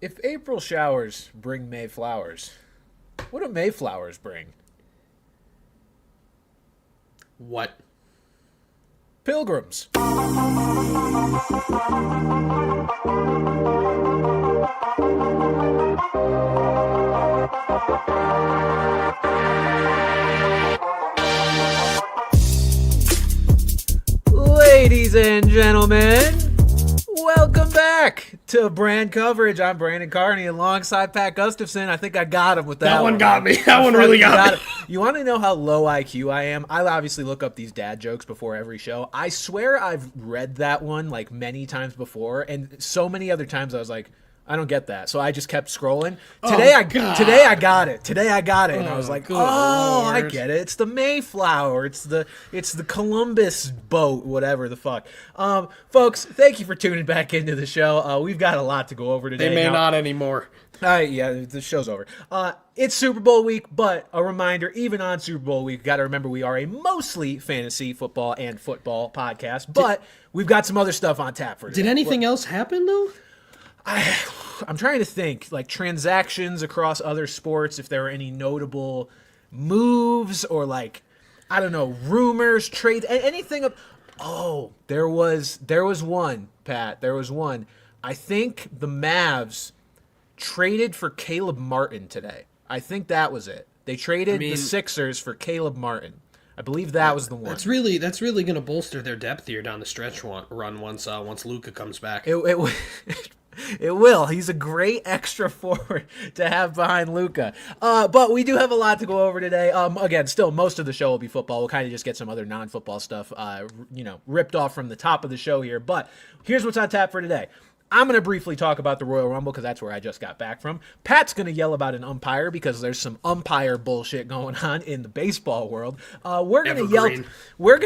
If April showers bring May flowers, what do May flowers bring? What? Pilgrims. Ladies and gentlemen, welcome back to Bran coverage. I'm Brandon Carney alongside Pat Gustafson. I think I got him with that one. That one got me. That one really got me. You want to know how low IQ I am? I obviously look up these dad jokes before every show. I swear I've read that one like many times before, and so many other times I was like, I don't get that. So I just kept scrolling. Today I got it. And I was like, Lord. I get it. It's the Mayflower. It's the Columbus boat, whatever the fuck. Folks, thank you for tuning back into the show. We've got a lot to go over today. They may not anymore. Yeah, the show's over. It's Super Bowl week, but a reminder, even on Super Bowl week, got to remember we are a mostly fantasy football and football podcast, but we've got some other stuff on tap for today. Did anything else happen, though? I'm trying to think, like transactions across other sports, if there were any notable moves or like, I don't know, rumors, trades, anything. There was one, Pat. There was one. I think the Mavs traded for Caleb Martin today. I think that was it. They traded the Sixers for Caleb Martin. I believe that was the one. That's really going to bolster their depth here down the stretch run once Luka comes back. It will. He's a great extra forward to have behind Luka. But we do have a lot to go over today. Again, still, most of the show will be football. We'll kind of just get some other non-football stuff, ripped off from the top of the show here. But here's what's on tap for today. I'm going to briefly talk about the Royal Rumble because that's where I just got back from. Pat's going to yell about an umpire because there's some umpire bullshit going on in the baseball world. We're going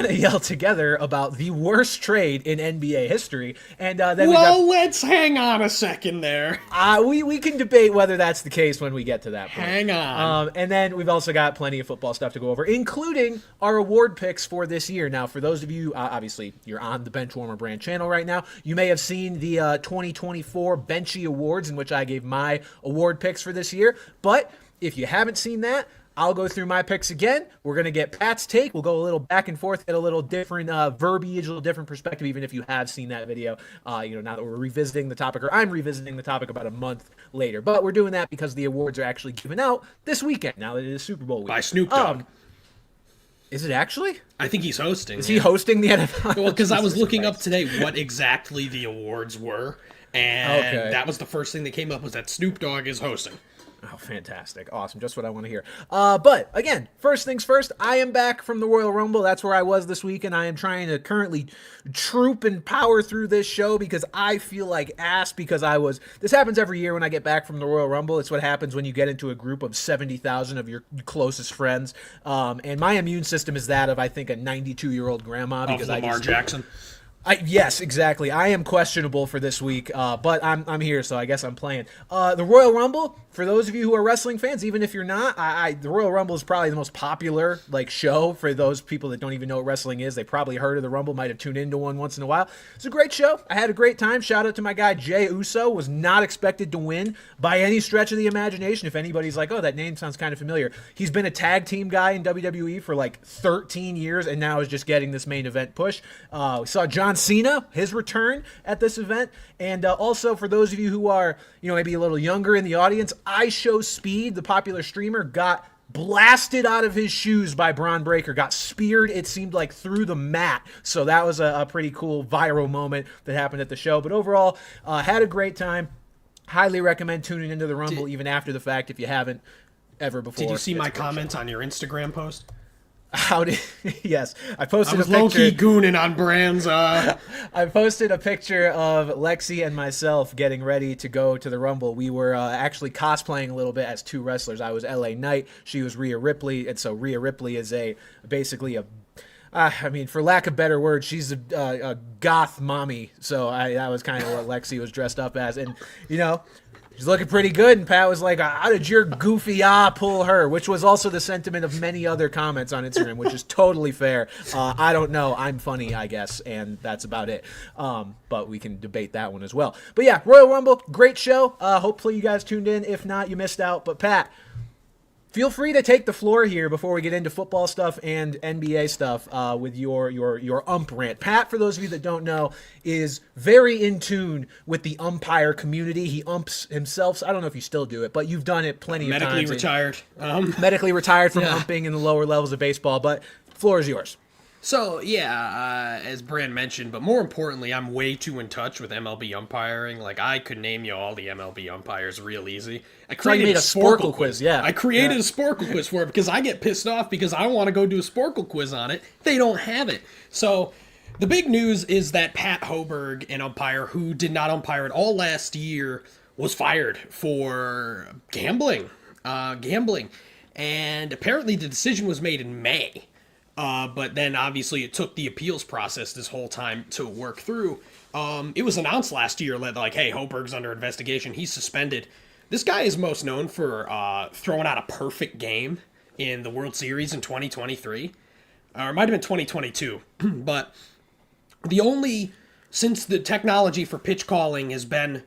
to yell together about the worst trade in NBA history. And then let's hang on a second there. We can debate whether that's the case when we get to that point. Hang on. And then we've also got plenty of football stuff to go over, including our award picks for this year. Now, for those of you, obviously, you're on the BenchwarmerBran channel right now. You may have seen the 2024 Benchy Awards, in which I gave my award picks for this year. But if you haven't seen that, I'll go through my picks again. We're going to get Pat's take. We'll go a little back and forth, get a little different verbiage, a little different perspective, even if you have seen that video. Now that we're revisiting the topic, or I'm revisiting the topic about a month later. But we're doing that because the awards are actually given out this weekend, now that it is Super Bowl week. By Snoop Dogg. Is it actually? I think he's hosting. Is he hosting the NFL? Well, because I was looking up today what exactly the awards were, and that was the first thing that came up was that Snoop Dogg is hosting. Oh, fantastic. Awesome. Just what I want to hear. But, again, first things first, I am back from the Royal Rumble. That's where I was this week, and I am trying to currently troop and power through this show because I feel like ass because this happens every year when I get back from the Royal Rumble. It's what happens when you get into a group of 70,000 of your closest friends. And my immune system is that of, I think, a 92-year-old grandma. Because Lamar Jackson. Yes, exactly. I am questionable for this week, but I'm here, so I guess I'm playing. The Royal Rumble, for those of you who are wrestling fans, even if you're not, the Royal Rumble is probably the most popular show for those people that don't even know what wrestling is. They probably heard of the Rumble, might have tuned into one once in a while. It's a great show. I had a great time. Shout out to my guy Jey Uso. Was not expected to win by any stretch of the imagination. If anybody's like, oh, that name sounds kind of familiar. He's been a tag team guy in WWE for 13 years and now is just getting this main event push. We saw John Cena, his return at this event. And also for those of you who are, maybe a little younger in the audience, I Show Speed, the popular streamer, got blasted out of his shoes by Bron Breakker, got speared, it seemed like, through the mat. So that was a pretty cool viral moment that happened at the show. But overall, had a great time. Highly recommend tuning into the Rumble even after the fact if you haven't ever before. Did you see my comment on your Instagram post? Yes, I posted a picture. I was low-key gooning on Bran's. I posted a picture of Lexi and myself getting ready to go to the Rumble. We were actually cosplaying a little bit as two wrestlers. I was LA Knight. She was Rhea Ripley. And so Rhea Ripley is basically a for lack of better words, she's a goth mommy. So that was kind of what Lexi was dressed up as. And, She's looking pretty good, and Pat was like, how did your goofy pull her? Which was also the sentiment of many other comments on Instagram, which is totally fair. I don't know. I'm funny, I guess, and that's about it. But we can debate that one as well. But yeah, Royal Rumble, great show. Hopefully you guys tuned in. If not, you missed out. But Pat, feel free to take the floor here before we get into football stuff and NBA stuff with your ump rant. Pat, for those of you that don't know, is very in tune with the umpire community. He umps himself. So I don't know if you still do it, but you've done it plenty of times. Medically retired. Medically retired from umping in the lower levels of baseball, but the floor is yours. So, as Bran mentioned, but more importantly, I'm way too in touch with MLB umpiring. Like, I could name you all the MLB umpires real easy. I created a Sporkle quiz, yeah. I created a Sporkle quiz for it because I get pissed off because I want to go do a Sporkle quiz on it. They don't have it. So, the big news is that Pat Hoberg, an umpire who did not umpire at all last year, was fired for gambling. And apparently the decision was made in May. But then obviously it took the appeals process this whole time to work through. It was announced last year that, like, hey, Hoberg's under investigation. He's suspended. This guy is most known for throwing out a perfect game in the World Series in 2023. Or it might have been 2022. But since the technology for pitch calling has been,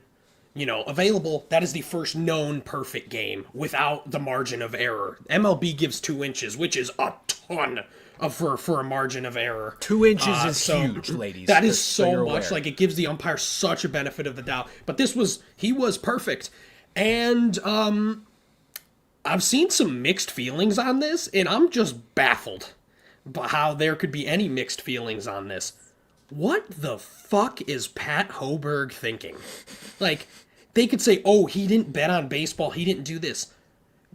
available, that is the first known perfect game without the margin of error. MLB gives 2 inches, which is a ton for a margin of error. 2 inches is huge, ladies. That is so much. Like, it gives the umpire such a benefit of the doubt. But he was perfect. And I've seen some mixed feelings on this, and I'm just baffled by how there could be any mixed feelings on this. What the fuck is Pat Hoberg thinking? Like, they could say, oh, he didn't bet on baseball, he didn't do this.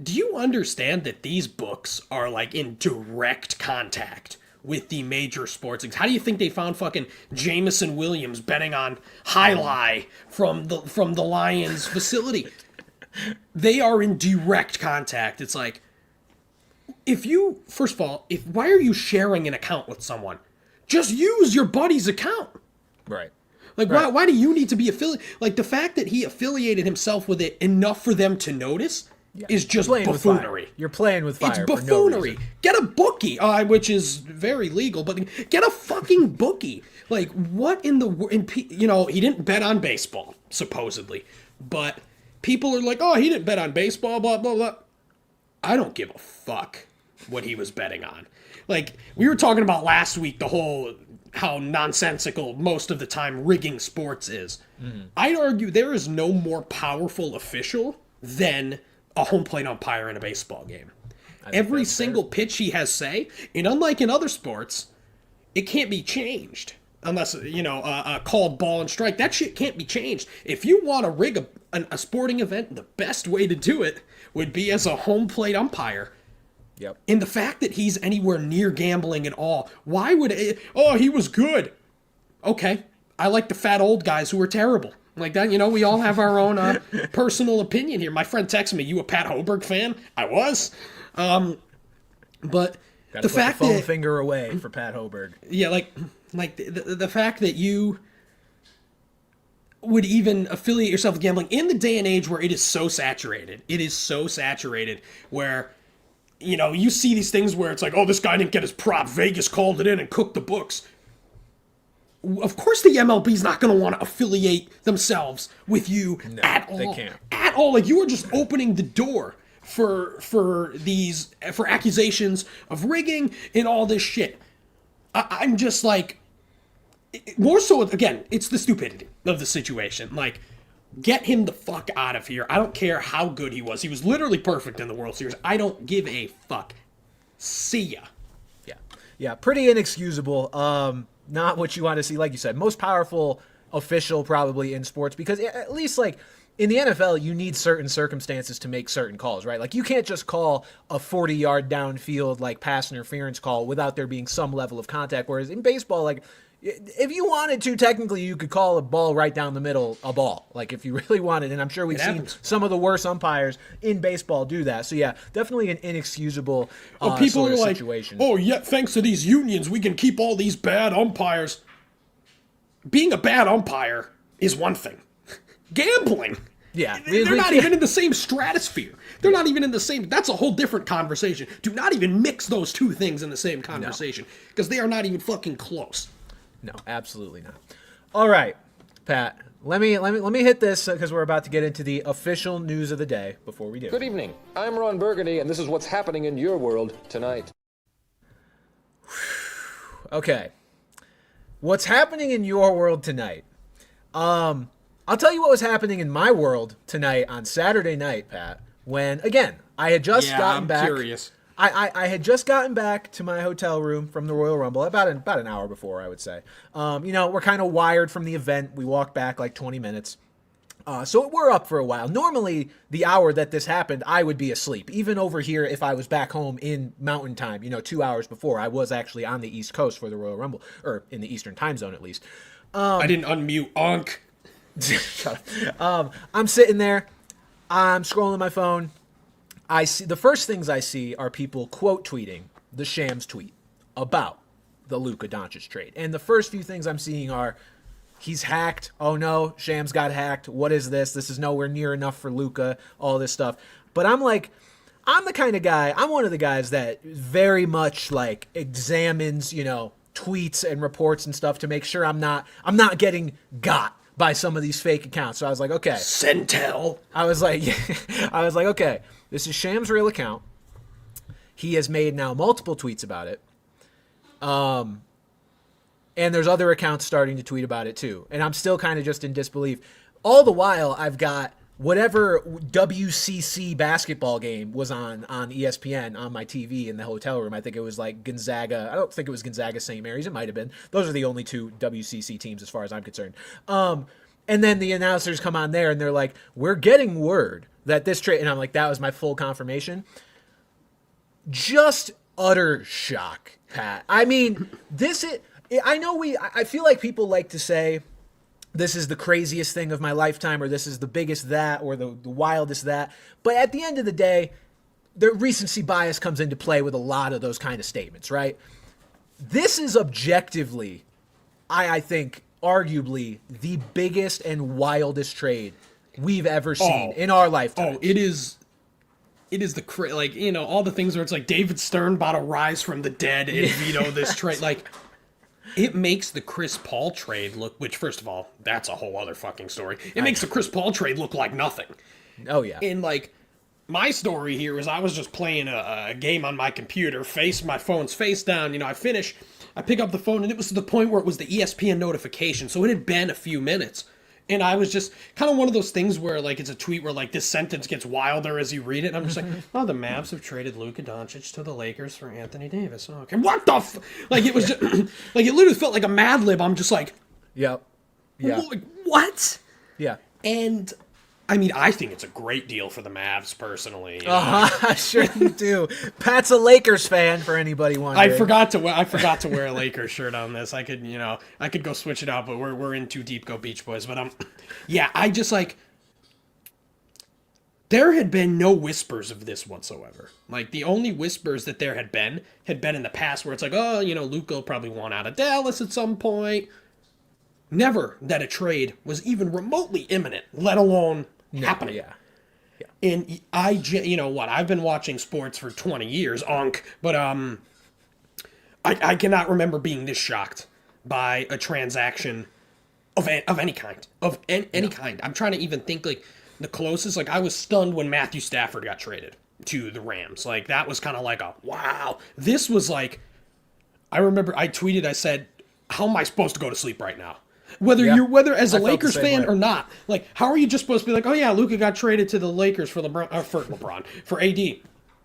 Do you understand that these books are, like, in direct contact with the major sports leagues? How do you think they found fucking Jameson Williams betting on Highlight from the Lions facility? They are in direct contact. It's like, first of all, why are you sharing an account with someone? Just use your buddy's account. Right. Like, right. Why do you need to be affiliated? Like, the fact that he affiliated himself with it enough for them to notice is just buffoonery. You're playing with fire. It's buffoonery. No, get a bookie, which is very legal, but get a fucking bookie. Like, what in the he didn't bet on baseball, supposedly, but people are like, oh, he didn't bet on baseball, blah, blah, blah. I don't give a fuck what he was betting on. Like, we were talking about last week, how nonsensical most of the time rigging sports is. Mm-hmm. I'd argue there is no more powerful official than a home plate umpire in a baseball game. Every single pitch he has say, and unlike in other sports, it can't be changed. Unless, a called ball and strike. That shit can't be changed. If you want to rig a sporting event, the best way to do it would be as a home plate umpire. Yep. And the fact that he's anywhere near gambling at all, why would he was good. Okay. I like the fat old guys who are terrible. Like that, we all have our own personal opinion here. My friend texted me, you a Pat Hoberg fan? I was. But the fact that... phone finger away for Pat Hoberg. Yeah, like the fact that you would even affiliate yourself with gambling in the day and age where it is so saturated. It is so saturated where... you see these things where it's like, oh, this guy didn't get his prop. Vegas called it in and cooked the books. Of course the MLB's not going to want to affiliate themselves with you at all. They can't. At all. Like, you are just opening the door for accusations of rigging and all this shit. I'm just like, more so, again, it's the stupidity of the situation. Like, get him the fuck out of here. I don't care how good he was. He was literally perfect in the World Series. I don't give a fuck. See ya. Yeah, pretty inexcusable. Not what you want to see. Like you said, most powerful official probably in sports, because at least, like, in the NFL, you need certain circumstances to make certain calls, right? Like, you can't just call a 40-yard downfield, like, pass interference call without there being some level of contact. Whereas in baseball, like, if you wanted to, technically, you could call a ball right down the middle a ball, like, if you really wanted. And I'm sure we've seen some of the worst umpires in baseball do that. So, yeah, definitely an inexcusable sort of situation. Oh, yeah, thanks to these unions, we can keep all these bad umpires. Being a bad umpire is one thing. Gambling Yeah. They're not even in the same stratosphere. They're not even in the same. That's a whole different conversation. Do not even mix those two things in the same conversation because they are not even fucking close. No, absolutely not. All right, Pat. Let me hit this because we're about to get into the official news of the day before we do. Good evening. I'm Ron Burgundy, and this is what's happening in your world tonight. Okay. What's happening in your world tonight? I'll tell you what was happening in my world tonight on Saturday night, Pat, when, again, I had just gotten back. Curious. I had just gotten back to my hotel room from the Royal Rumble about an hour before, I would say. We're kind of wired from the event. We walked back like 20 minutes. So we're up for a while. Normally, the hour that this happened, I would be asleep. Even over here, if I was back home in Mountain Time, 2 hours before, I was actually on the East Coast for the Royal Rumble, or in the Eastern Time Zone at least. I didn't unmute Unk. Shut up. I'm sitting there. I'm scrolling my phone. I see the first things I see are people quote tweeting the Shams tweet about the Luka Doncic trade. And the first few things I'm seeing are he's hacked. Oh no, Shams got hacked. What is this? This is nowhere near enough for Luka. All this stuff. But I'm like, I'm the kind of guy, I'm one of the guys that very much like examines, tweets and reports and stuff to make sure I'm not getting got by some of these fake accounts. So I was like, okay. Centel. I was like, okay, this is Shams' real account. He has made now multiple tweets about it. And there's other accounts starting to tweet about it too. And I'm still kind of just in disbelief. All the while, I've got whatever WCC basketball game was on ESPN on my TV in the hotel room. I think it was like Gonzaga. I don't think it was Gonzaga St. Mary's. It might have been. Those are the only two WCC teams as far as I'm concerned. And then the announcers come on there and they're like, we're getting word that this trade, and I'm like, that was my full confirmation. Just utter shock, Pat. I mean, I feel like people like to say, this is the craziest thing of my lifetime, or this is the biggest that, or the wildest that. But at the end of the day, the recency bias comes into play with a lot of those kind of statements, right? This is objectively, I think, arguably the biggest and wildest trade we've ever seen in our lifetime. It is all the things where it's like David Stern about to rise from the dead and veto this trade. Like, it makes the Chris Paul trade look, which first of all, that's a whole other fucking story. It makes the Chris Paul trade look like nothing. Oh yeah. And like, my story here is I was just playing a game on my computer, my phone's face down. I finish, I pick up the phone, and it was to the point where it was the ESPN notification. So it had been a few minutes. And I was just kind of one of those things where, like, it's a tweet where, like, this sentence gets wilder as you read it. And I'm just like, oh, the Mavs have traded Luka Doncic to the Lakers for Anthony Davis. Oh, okay. What the Like, it was just, like, it literally felt like a Mad Lib. I'm just like, yep. Yeah. Like, what? Yeah. And, I mean, I think it's a great deal for the Mavs, personally. Sure you do. Pat's a Lakers fan, for anybody wondering. I forgot to wear a Lakers shirt on this. I could go switch it out, but we're in too deep, go Beach Boys. But I just like, there had been no whispers of this whatsoever. Like, the only whispers that there had been in the past where it's like, oh, Luka will probably want out of Dallas at some point. Never that a trade was even remotely imminent, let alone happening. Yeah. And I've been watching sports for 20 years, but I cannot remember being this shocked by a transaction of any kind. Kind. I'm trying to even think, like, the closest, like, I was stunned when Matthew Stafford got traded to the Rams. Like, that was kind of like a, wow. This was like, I remember I tweeted, I said, how am I supposed to go to sleep right now? Whether as a Lakers fan or not, like, how are you just supposed to be like, oh yeah, Luka got traded to the Lakers for for AD?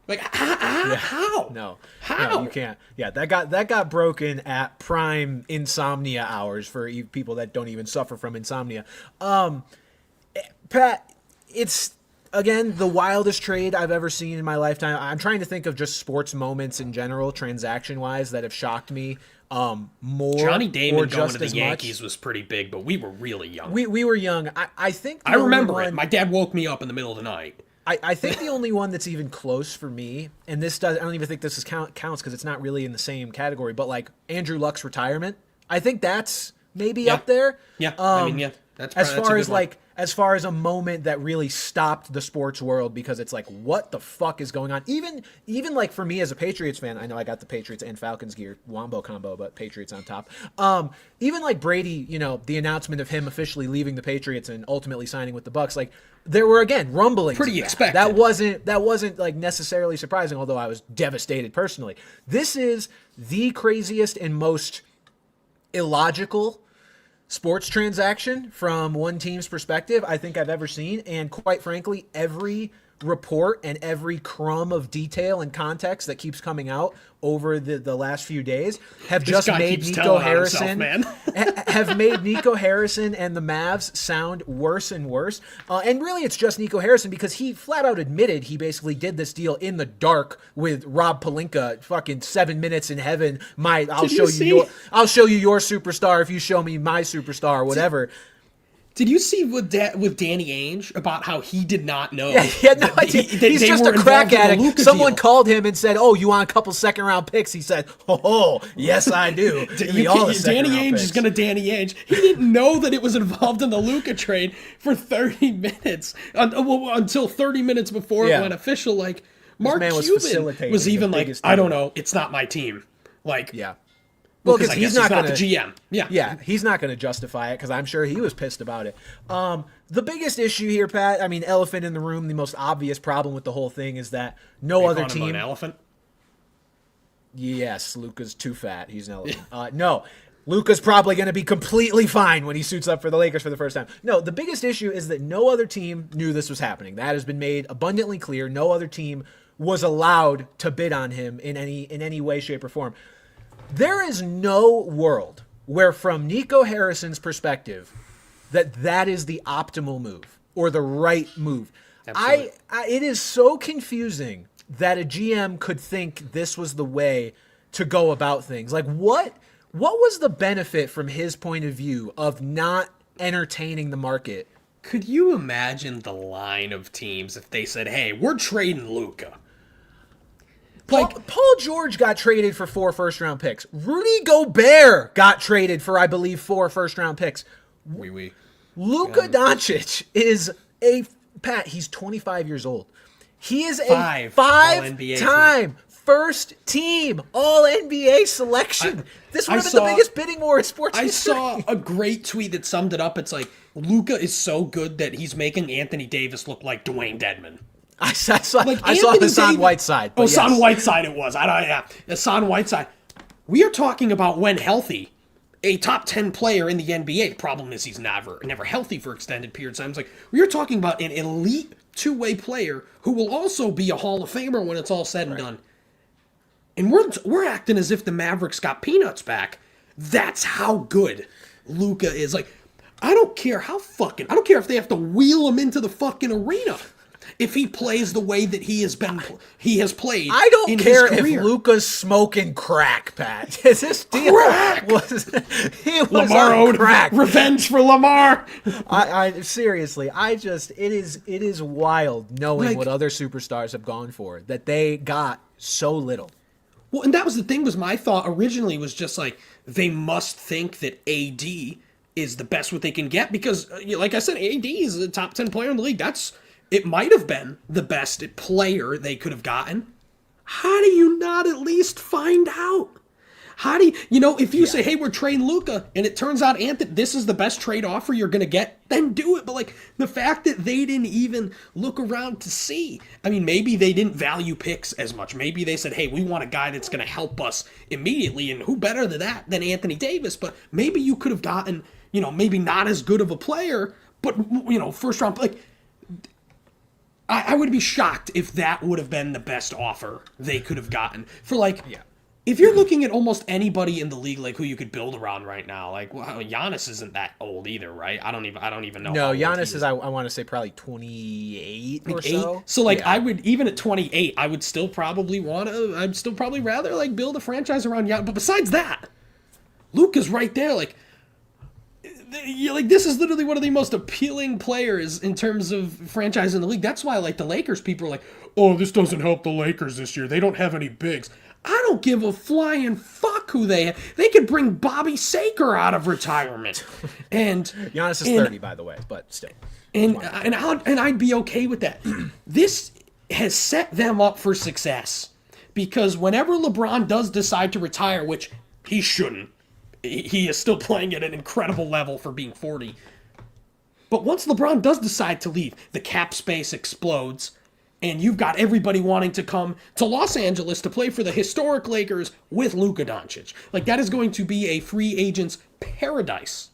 Like, how? No, how? No, you can't. Yeah, that got broken at prime insomnia hours for people that don't even suffer from insomnia. Pat, it's again the wildest trade I've ever seen in my lifetime. I'm trying to think of just sports moments in general, transaction wise, that have shocked me. More Johnny Damon going to the much. Yankees was pretty big, but we were really young. We were young. I think I remember it. My dad woke me up in the middle of the night. I think the only one that's even close for me, and I don't even think this counts because it's not really in the same category, but like Andrew Luck's retirement, I think that's maybe up there. Yeah, As far as a moment that really stopped the sports world, because it's like, what the fuck is going on? Even like for me as a Patriots fan, I know I got the Patriots and Falcons gear, wombo combo, but Patriots on top. Even like Brady, the announcement of him officially leaving the Patriots and ultimately signing with the Bucks, like there were again rumblings. Pretty expected. That wasn't like necessarily surprising, although I was devastated personally. This is the craziest and most illogical sports transaction from one team's perspective I think I've ever seen, and quite frankly, every report and every crumb of detail and context that keeps coming out over the last few days have just made Nico Harrison have made Nico Harrison and the Mavs sound worse and worse. And really, it's just Nico Harrison, because he flat out admitted he basically did this deal in the dark with Rob Pelinka. Fucking 7 minutes in heaven. I'll show you your superstar if you show me my superstar or whatever. Did you see with Danny Ainge about how he did not know? Yeah, he had no idea. He's just a crack addict. Someone called him and said, "Oh, you want a couple second-round picks?" He said, "Oh, yes, I do." Give me all the Danny Ainge picks. is going to Danny Ainge. He didn't know that it was involved in the Luka trade for 30 minutes until 30 minutes before it went official. Like Mark Cuban was even like, "I don't know. It's not my team." Like, yeah. Well, because he's not the GM. Yeah, he's not going to justify it, because I'm sure he was pissed about it. The biggest issue here, Pat, I mean, elephant in the room, the most obvious problem with the whole thing is that no other team. An elephant? Yes, Luka's too fat. He's an elephant. No, Luka's probably going to be completely fine when he suits up for the Lakers for the first time. No, the biggest issue is that no other team knew this was happening. That has been made abundantly clear. No other team was allowed to bid on him in any way, shape, or form. There is no world where, from Nico Harrison's perspective, that is the optimal move or the right move. It is so confusing that a GM could think this was the way to go about things. Like, what was the benefit from his point of view of not entertaining the market? Could you imagine the line of teams if they said, "Hey, we're trading Luka"? Paul George got traded for 4 first-round picks. Rudy Gobert got traded for, I believe, 4 first-round picks. Luka Doncic is he's 25 years old. He is a 5-time first-team All-NBA selection. This would have been the biggest bidding war in sports history. I saw a great tweet that summed it up. It's like, Luka is so good that he's making Anthony Davis look like Dwayne Dedmon. I saw Hassan Whiteside. Hassan Whiteside it was. Hassan Whiteside. We are talking about, when healthy, a top 10 player in the NBA. The problem is he's never healthy for extended periods of time. It's like, we are talking about an elite two-way player who will also be a Hall of Famer when it's all said and done. And we're acting as if the Mavericks got peanuts back. That's how good Luka is. Like, I don't care if they have to wheel him into the fucking arena. If he plays the way that he has played, I don't care if Luka's smoking crack, Pat. Is this deal crack? He was Lamar on crack. Revenge for Lamar. I seriously, it is wild knowing what other superstars have gone for, that they got so little. Well, and that was the thing. Was my thought originally was just like, they must think that AD is the best what they can get, because, like I said, AD is a top 10 player in the league. It might have been the best player they could have gotten. How do you not at least find out? How do you, if you say, "Hey, we're trading Luka," and it turns out, Anthony, this is the best trade offer you're going to get, then do it. But like, the fact that they didn't even look around to see. I mean, maybe they didn't value picks as much. Maybe they said, "Hey, we want a guy that's going to help us immediately," and who better than that than Anthony Davis? But maybe you could have gotten, maybe not as good of a player, but first round, like. I would be shocked if that would have been the best offer they could have gotten for if you're looking at almost anybody in the league, like who you could build around right now, like Giannis isn't that old either, right? I don't even know. No, Giannis is I want to say probably 28 or so. So I would, even at 28, I'd still probably rather build a franchise around Giannis. But besides that, Luka's right there, this is literally one of the most appealing players in terms of franchise in the league. That's why, the Lakers people are like, "Oh, this doesn't help the Lakers this year. They don't have any bigs." I don't give a flying fuck who they could bring Bobby Saker out of retirement. And Giannis is 30, by the way, but still. And I'd be okay with that. This has set them up for success. Because whenever LeBron does decide to retire, which he shouldn't, he is still playing at an incredible level for being 40. But once LeBron does decide to leave, the cap space explodes, and you've got everybody wanting to come to Los Angeles to play for the historic Lakers with Luka Doncic. Like, that is going to be a free agent's paradise.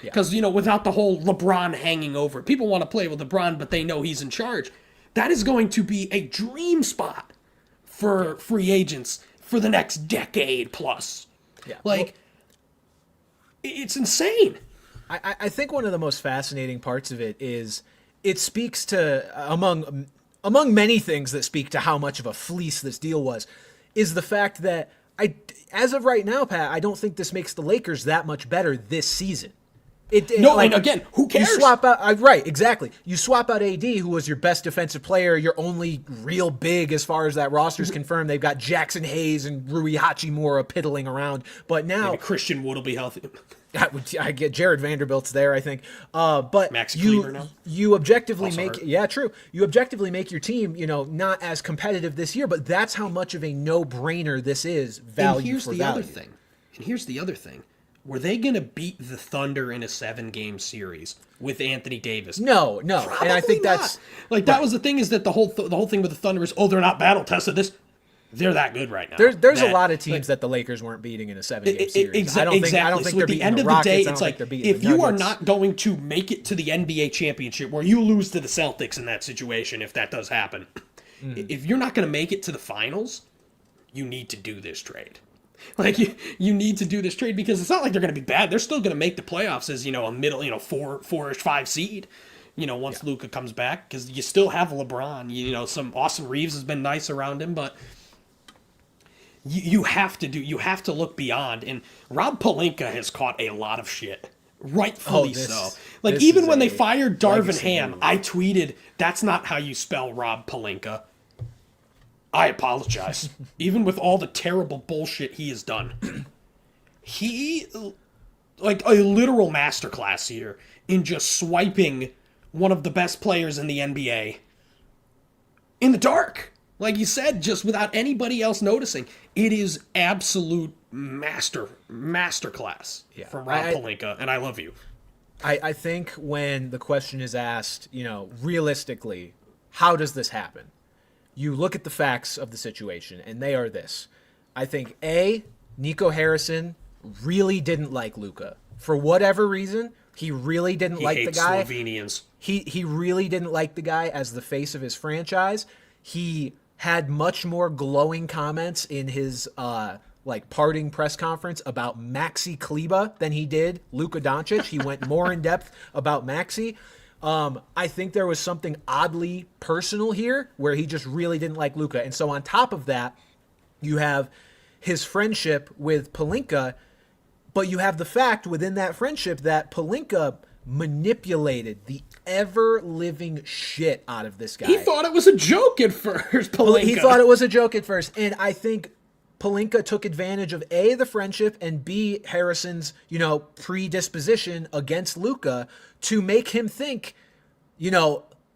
Because, without the whole LeBron hanging over, people want to play with LeBron, but they know he's in charge. That is going to be a dream spot for free agents for the next decade plus. Yeah. It's insane. I think one of the most fascinating parts of it is it speaks to, among many things that speak to how much of a fleece this deal was, is the fact that, as of right now, Pat, I don't think this makes the Lakers that much better this season. And again, who cares? You swap out, right, exactly. You swap out AD, who was your best defensive player, your only real big as far as that roster's confirmed. They've got Jackson Hayes and Rui Hachimura piddling around. But now... Maybe Christian Wood will be healthy. I get Jared Vanderbilt's there, I think. But Maxi Kleber now? You objectively Also make... hurt. Yeah, true. You objectively make your team, not as competitive this year, but that's how much of a no-brainer this is, value for value. Here's the other thing. Were they going to beat the Thunder in a 7-game series with Anthony Davis? No. Probably and I think not. that's... that was the thing, is that the whole thing with the Thunder is, they're not battle-tested. They're that good right now. There's a lot of teams that the Lakers weren't beating in a 7-game series. I don't think So they're at the beating end the of Rockets. the day, I don't it's think like, they're beating if the you are Nuggets. not going to make it to the NBA championship, where you lose to the Celtics in that situation, if that does happen, if you're not going to make it to the finals, you need to do this trade. You need to do this trade, because it's not like they're going to be bad. They're still going to make the playoffs as, a middle, 4-ish, 5 seed, once Luka comes back, because you still have LeBron. Some Austin Reeves has been nice around him, but you have to look beyond. And Rob Pelinka has caught a lot of shit. Rightfully so. Even when they fired Darvin Ham, I tweeted, "That's not how you spell Rob Pelinka." I apologize. Even with all the terrible bullshit he has done. He, a literal masterclass here in just swiping one of the best players in the NBA in the dark. Like you said, just without anybody else noticing. It is absolute masterclass from Rob Pelinka, and I love you. I think when the question is asked, realistically, how does this happen? You look at the facts of the situation, and they are this. I think, Nico Harrison really didn't like Luka. For whatever reason, he really didn't like the guy. Slovenians. He really didn't like the guy as the face of his franchise. He had much more glowing comments in his parting press conference about Maxi Kleber than he did Luka Doncic. He went more in depth about Maxi. I think there was something oddly personal here where he just really didn't like Luka. And so on top of that, you have his friendship with Pelinka, but you have the fact within that friendship that Pelinka manipulated the ever-living shit out of this guy. He thought it was a joke at first, Pelinka. He thought it was a joke at first. And I think Pelinka took advantage of A, the friendship, and B, Harrison's, predisposition against Luka to make him think,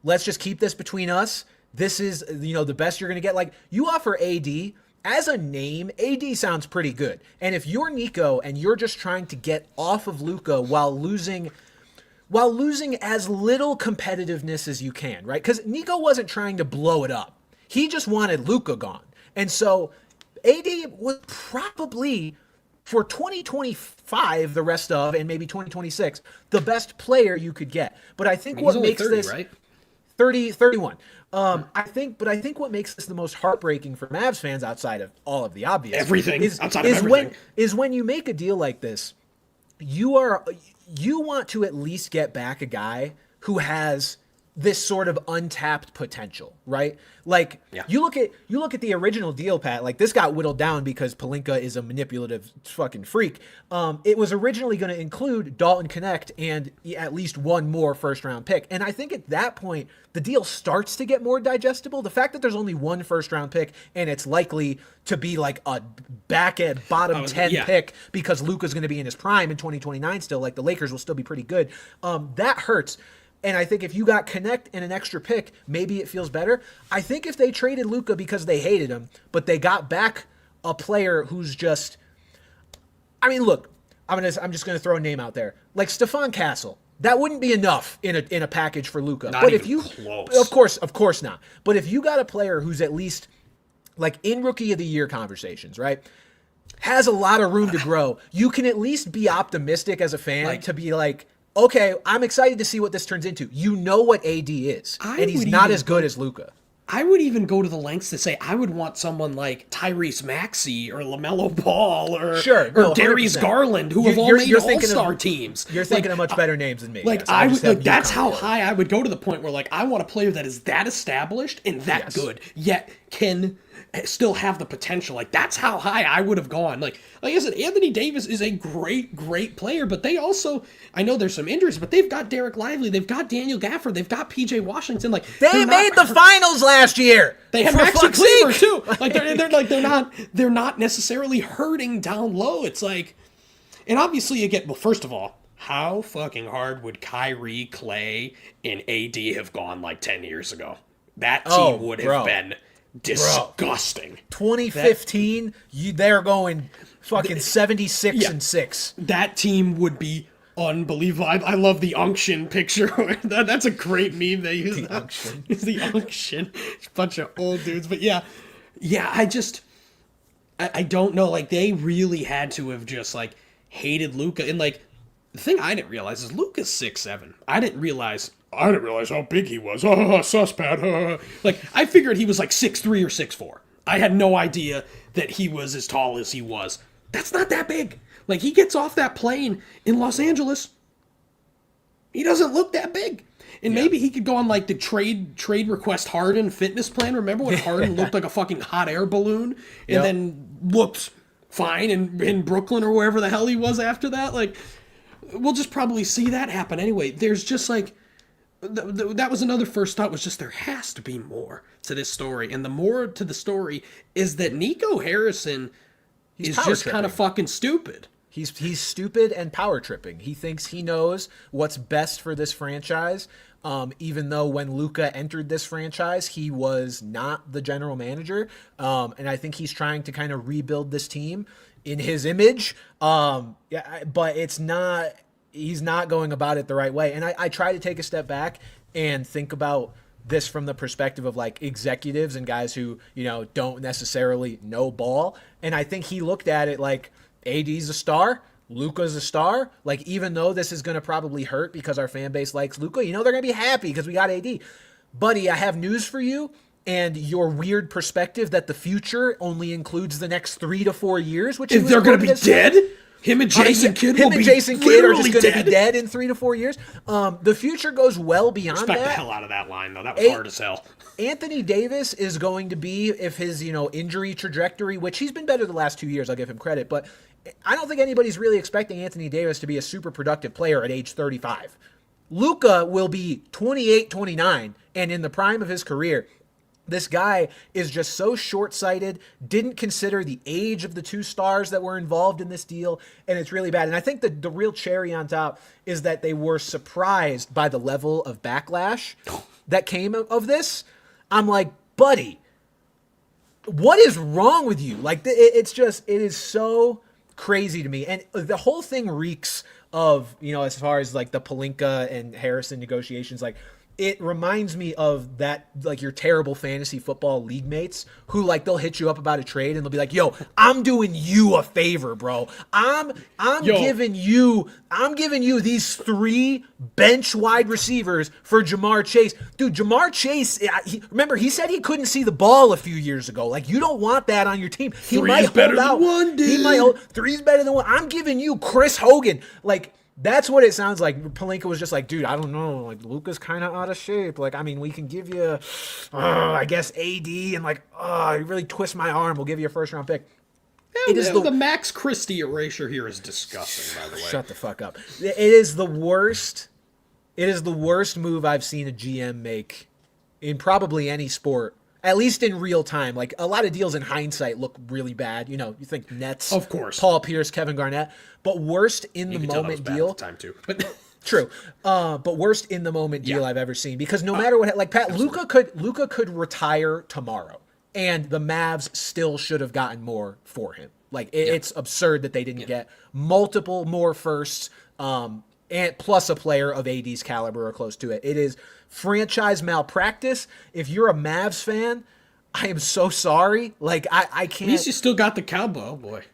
let's just keep this between us. This is, the best you're going to get. You offer AD as a name, AD sounds pretty good. And if you're Nico and you're just trying to get off of Luka while losing as little competitiveness as you can, right? Because Nico wasn't trying to blow it up. He just wanted Luka gone. And so AD was probably, for 2025, the rest of, and maybe 2026, the best player you could get. But I think what makes 30, this... right? 31. I think what makes this the most heartbreaking for Mavs fans, outside of all of the obvious, is when you make a deal like this, you want to at least get back a guy who has this sort of untapped potential, right? Like you look at the original deal, Pat. Like this got whittled down because Pelinka is a manipulative fucking freak. It was originally going to include Dalton Connect and at least one more first round pick, and I think at that point the deal starts to get more digestible. The fact that there's only one first round pick and it's likely to be like a back at bottom 10 pick because Luka's going to be in his prime in 2029 still. Like the Lakers will still be pretty good. That hurts. And I think if you got Connect and an extra pick, maybe it feels better. I think if they traded Luka because they hated him, but they got back a player who's just, I mean, look, I'm just gonna throw a name out there, like Stephon Castle. That wouldn't be enough in a package for Luka. Not but even if you, close. of course not. But if you got a player who's at least like in Rookie of the Year conversations, right? Has a lot of room to grow. You can at least be optimistic as a fan to be like, okay, I'm excited to see what this turns into. You know what AD is, and he's not as good as Luka. I would even go to the lengths to say I would want someone like Tyrese Maxey or LaMelo Ball or Darius Garland, who have all made all-star teams. You're thinking of much better names than me. Like yes. I would, like that's how high I would go to the point where like I want a player that is that established and that good, yet can still have the potential. Like that's how high I would have gone. Like I said, Anthony Davis is a great player, but they also, I know there's some injuries, but they've got Derek Lively, they've got Daniel Gafford, they've got PJ Washington. Like they made the finals last year. They had Maxi Kleber too. Like they're not necessarily hurting down low. It's like, and obviously you get, well, first of all, how fucking hard would Kyrie, Clay, and AD have gone like 10 years ago? That team would have been disgusting. 2015, they're going fucking 76-6. That team would be unbelievable. I love the unction picture. That's a great meme they use. The unction. It's the unction. It's a bunch of old dudes. But yeah. I don't know. Like they really had to have just like hated Luka. And like the thing I didn't realize is Luka's 6'7". I didn't realize how big he was. Suspect. Like, I figured he was like 6'3" or 6'4". I had no idea that he was as tall as he was. That's not that big. Like, he gets off that plane in Los Angeles. He doesn't look that big. And maybe he could go on like the trade request Harden fitness plan. Remember when Harden looked like a fucking hot air balloon and then looked fine in Brooklyn or wherever the hell he was after that? Like, we'll just probably see that happen anyway. There's just like, that was another first thought, was just there has to be more to this story. And the more to the story is that Nico Harrison is just kind of fucking stupid. He's stupid and power tripping. He thinks he knows what's best for this franchise, even though when Luka entered this franchise, he was not the general manager. And I think he's trying to kind of rebuild this team in his image. But it's not... He's not going about it the right way. And I try to take a step back and think about this from the perspective of like executives and guys who, don't necessarily know ball. And I think he looked at it like AD's a star, Luka's a star. Like, even though this is going to probably hurt because our fan base likes Luka, they're going to be happy because we got AD. Buddy, I have news for you. And your weird perspective that the future only includes the next 3 to 4 years, which is they're going to be dead. Him and Jason Kidd are just going to be dead in 3 to 4 years. The future goes well beyond that. Respect the hell out of that line, though. That was hard as hell. Anthony Davis is going to be, if his injury trajectory, which he's been better the last 2 years, I'll give him credit, but I don't think anybody's really expecting Anthony Davis to be a super productive player at age 35. Luka will be 28, 29, and in the prime of his career. This guy is just so short-sighted, didn't consider the age of the two stars that were involved in this deal, and it's really bad. And I think the real cherry on top is that they were surprised by the level of backlash that came of this. I'm like, buddy, what is wrong with you? Like, it is so crazy to me. And the whole thing reeks of, as far as like the Pelinka and Harrison negotiations, like, it reminds me of that, like your terrible fantasy football league mates who like they'll hit you up about a trade and they'll be like, "Yo, I'm doing you a favor, bro. I'm giving you these 3 bench wide receivers for Jamar Chase, dude. Jamar Chase, remember he said he couldn't see the ball a few years ago. Like you don't want that on your team. He might hold out. He might hold 3's better than 1. I'm giving you Chris Hogan, like." That's what it sounds like. Pelinka was just like, dude, I don't know. Like, Luka's kind of out of shape. Like, I mean, we can give you, I guess, AD, and like, you really twist my arm. We'll give you a first-round pick. It is the Max Christie erasure here is disgusting, by the way. Shut the fuck up. It is the worst. It is the worst move I've seen a GM make in probably any sport. At least in real time. Like, a lot of deals in hindsight look really bad. You know, you think Nets, of course, Paul Pierce, Kevin Garnett, but worst in the moment deal. At the time too. But true. But worst in the moment deal I've ever seen, because no matter what, like Pat, Luka could retire tomorrow, and the Mavs still should have gotten more for him. Like, it's absurd that they didn't get multiple more firsts, and plus a player of AD's caliber or close to it. It is franchise malpractice. If you're a Mavs fan, I am so sorry. Like, I can't. At least you still got the cowboy. Oh boy.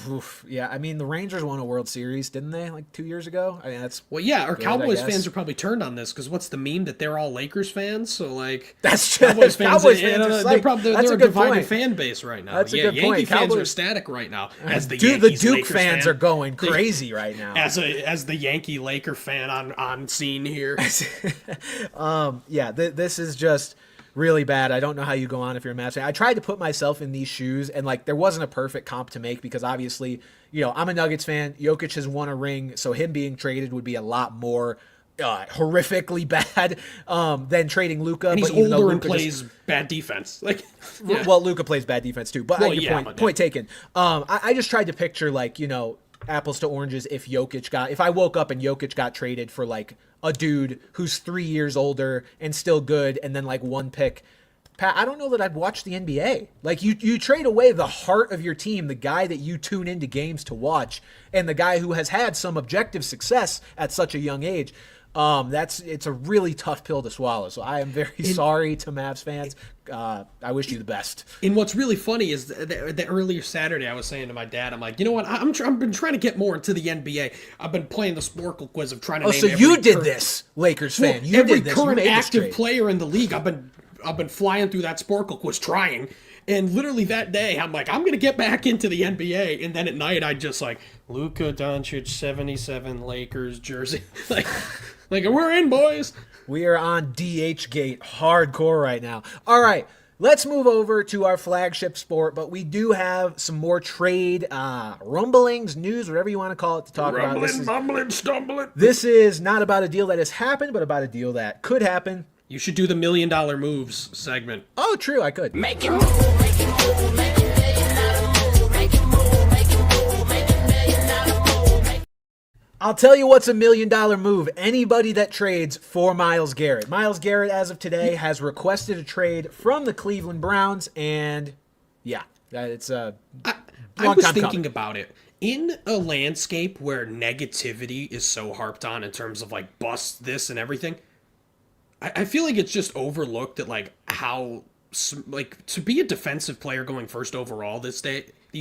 Oof, yeah, I mean, the Rangers won a World Series, didn't they? Like 2 years ago. I mean, that's our good, Cowboys fans are probably turned on this because what's the meme that they're all Lakers fans? So like, that's Cowboys fans. They're a divided fan base right now. That's a good Yankee point. fans Cowboys are ecstatic right now. As the Duke Lakers fans are going crazy right now. As the Yankee Laker fan on scene here. This is just really bad. I don't know how you go on if you're a Mavs fan. I tried to put myself in these shoes, and like there wasn't a perfect comp to make because obviously, you know, I'm a Nuggets fan. Jokic has won a ring, so him being traded would be a lot more horrifically bad than trading Luka. And he's older and plays bad defense. Like, well, Luka plays bad defense too. But point taken. I just tried to picture, like, you know, apples to oranges if I woke up and Jokic got traded for like a dude who's 3 years older and still good, and then like one pick. Pat, I don't know that I'd watch the NBA. Like, you trade away the heart of your team, the guy that you tune into games to watch, and the guy who has had some objective success at such a young age. It's a really tough pill to swallow. So I am very sorry to Mavs fans. I wish you the best. And what's really funny is that earlier Saturday I was saying to my dad, I'm like, you know what? I've been trying to get more into the NBA. I've been playing the Sporkle quiz of trying to name so you did this, Lakers fan. You every did this. current active player in the league. I've been flying through that Sporkle quiz trying. And literally that day, I'm like, I'm going to get back into the NBA. And then at night, I just like, Luka Doncic, 77 Lakers jersey. Like, we're in, boys. We are on DH Gate hardcore right now. All right, let's move over to our flagship sport. But we do have some more trade rumblings, news, whatever you want to call it, to talk about. Mumbling, stumbling. This is not about a deal that has happened, but about a deal that could happen. You should do the $1 million moves segment. Oh, true, I could. Make it move, make it move, make it move, make it move, make it move, make it move. I'll tell you what's $1 million move. Anybody that trades for Myles Garrett. Myles Garrett, as of today, has requested a trade from the Cleveland Browns, and it's a I was thinking about it. In a landscape where negativity is so harped on in terms of like bust this and everything, I feel like it's just overlooked at like how like to be a defensive player going first overall these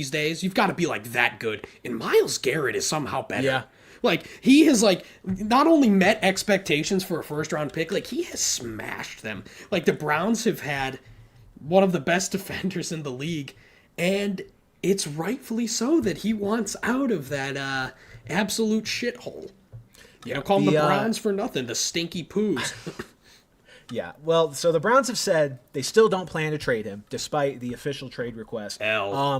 days, you've got to be like that good. And Myles Garrett is somehow better. Yeah. Like he has like not only met expectations for a first round pick, like he has smashed them. Like the Browns have had one of the best defenders in the league, and it's rightfully so that he wants out of that absolute shithole. You know, call them the Browns for nothing, the stinky poos. Yeah, well, so the Browns have said they still don't plan to trade him, despite the official trade request.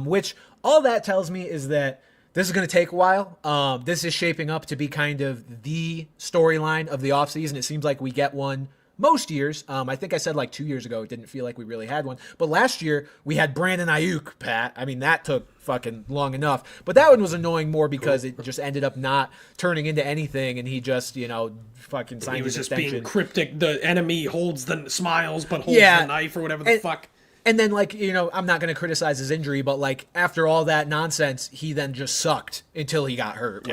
Which all that tells me is that this is going to take a while. This is shaping up to be kind of the storyline of the offseason. It seems like we get one most years. I think I said like 2 years ago it didn't feel like we really had one. But last year we had Brandon Ayuk, Pat. I mean, that took fucking long enough. But that one was annoying more because it just ended up not turning into anything, and he just, fucking signed his extension. He was just being cryptic. The enemy smiles but holds the knife or whatever the fuck. And then, I'm not going to criticize his injury, but, after all that nonsense, he then just sucked until he got hurt.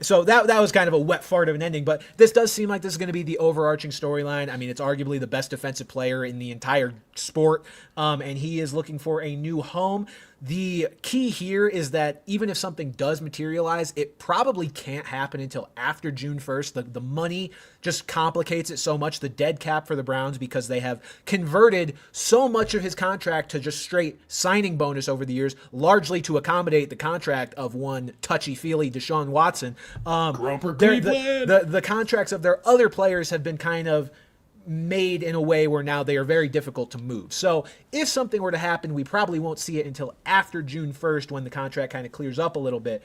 So that was kind of a wet fart of an ending. But this does seem like this is going to be the overarching storyline. I mean, it's arguably the best defensive player in the entire sport, and he is looking for a new home. The key here is that even if something does materialize, it probably can't happen until after June 1st. The money just complicates it so much, the dead cap for the Browns, because they have converted so much of his contract to just straight signing bonus over the years, largely to accommodate the contract of one touchy-feely Deshaun Watson. Watson. Groper they're- Cleveland. the contracts of their other players have been kind of made in a way where now they are very difficult to move. So if something were to happen, we probably won't see it until after June 1st when the contract kind of clears up a little bit.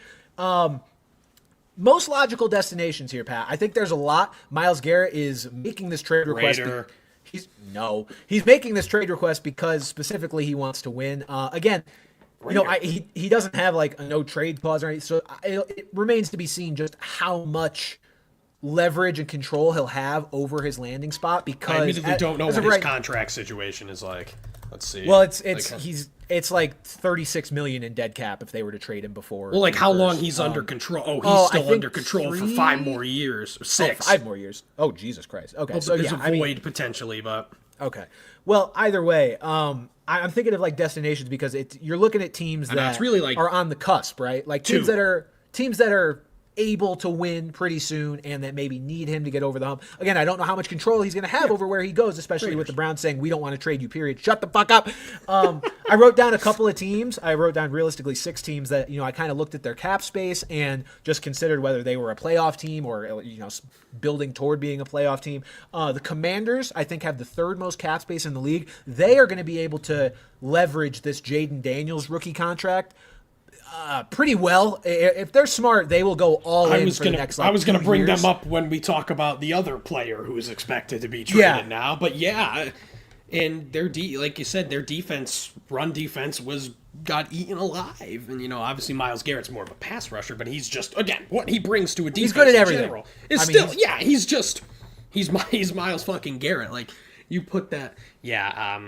Most logical destinations here, Pat. I think there's a lot. Myles Garrett is making this trade request. Raider. He's making this trade request because specifically he wants to win. Again, he doesn't have like a no trade clause or anything, so it remains to be seen just how much leverage and control he'll have over his landing spot. Because I admittedly don't know what his right, contract situation is like. Let's see. well, it's like 36 million in dead cap if they were to trade him before. Well, like how June long 1st. he's under control? Oh, I he's still think under control for 3 5 more years. 6. 5 more years. Oh, Jesus Christ. Okay, Well, so there's yeah, a void potentially, but okay. Well, either way, I'm thinking of like destinations because you're looking at teams know, that it's really like are on the cusp, right? Like teams two. that are able to win pretty soon and that maybe need him to get over the hump. Again, I don't know how much control he's going to have over where he goes, especially with the Browns saying we don't want to trade you, period. Shut the fuck up. I wrote down a couple of teams. I wrote down realistically 6 teams that, I kind of looked at their cap space and just considered whether they were a playoff team or, building toward being a playoff team. The Commanders, I think, have the 3rd most cap space in the league. They are going to be able to leverage this Jaden Daniels rookie contract pretty well. If they're smart, they will go all in for the next. I was gonna 2 bring years. them up when we talk about the other player who is expected to be traded now. But yeah, and their like you said, their run defense got eaten alive. And obviously Myles Garrett's more of a pass rusher, but he's just what he brings to a defense. He's good at in everything. general is he's Myles fucking Garrett. Like you put that. Yeah.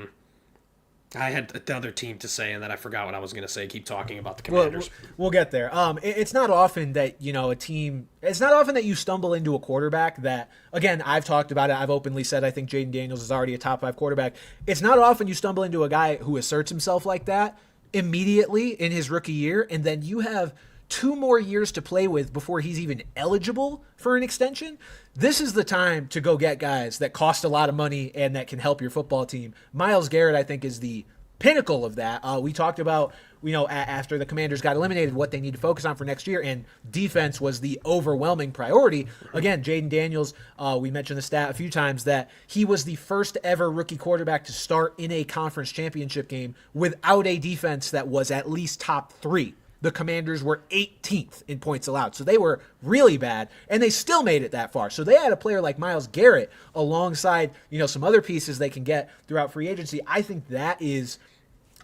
I had another team to say, and then I forgot what I was going to say. Keep talking about the Commanders. We'll get there. It's not often that a team. It's not often that you stumble into a quarterback that. Again, I've talked about it. I've openly said I think Jaden Daniels is already a top 5 quarterback. It's not often you stumble into a guy who asserts himself like that immediately in his rookie year, and then you have 2 more years to play with before he's even eligible for an extension. This is the time to go get guys that cost a lot of money and that can help your football team. Myles Garrett, I think, is the pinnacle of that. We talked about, after the Commanders got eliminated, what they need to focus on for next year, and defense was the overwhelming priority. Again, Jaden Daniels, we mentioned the stat a few times that he was the first ever rookie quarterback to start in a conference championship game without a defense that was at least top 3. The Commanders were 18th in points allowed. So they were really bad, and they still made it that far. So they had a player like Myles Garrett alongside, some other pieces they can get throughout free agency. I think that's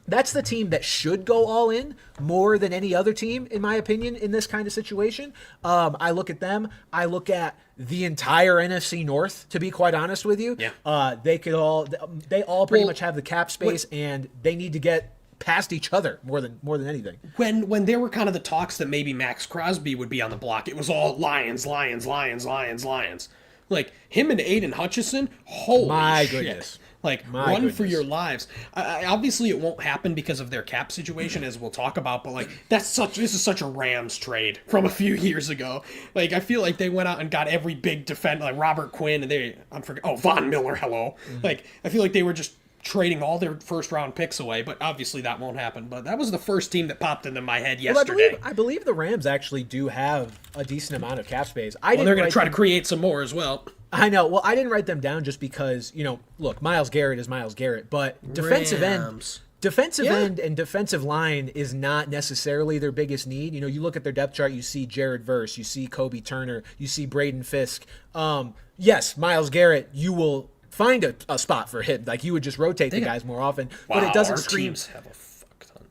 the team that should go all in more than any other team, in my opinion, in this kind of situation. I look at them. I look at the entire NFC North, to be quite honest with you. Yeah. They all pretty much have the cap space, and they need to get past each other more than anything. When there were kind of the talks that maybe Max Crosby would be on the block, it was all Lions. Like him and Aiden Hutchinson, holy My shit. goodness. Like My run for goodness. your lives. Obviously, it won't happen because of their cap situation, as we'll talk about. But like this is such a Rams trade from a few years ago. Like I feel like they went out and got every big defender, like Robert Quinn, and Von Miller. Hello. Mm-hmm. Like I feel like they were just trading all their first round picks away, but obviously that won't happen. But that was the first team that popped into my head yesterday. Well, I believe the Rams actually do have a decent amount of cap space. They're going to try to create some more as well. I know. Well, I didn't write them down just because, look, Myles Garrett is Myles Garrett, but defensive Rams. end and defensive line is not necessarily their biggest need. You look at their depth chart, you see Jared Verse, you see Kobe Turner, you see Braden Fisk. Yes, Myles Garrett, you will find a spot for him. Like you would just rotate the guys more often, but it doesn't scream. Teams have a fuck ton.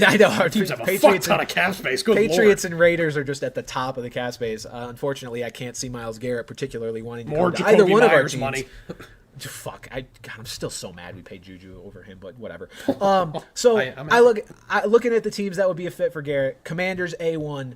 I know our Teams have a fuck ton of cap space. Good Patriots Lord. and Raiders are just at the top of the cap space. Unfortunately, I can't see Myles Garrett particularly wanting to More come to either Jacoby one of our Myers teams. money. Fuck, I'm still so mad we paid Juju over him, but whatever. I'm Looking at the teams that would be a fit for Garrett. Commanders A1,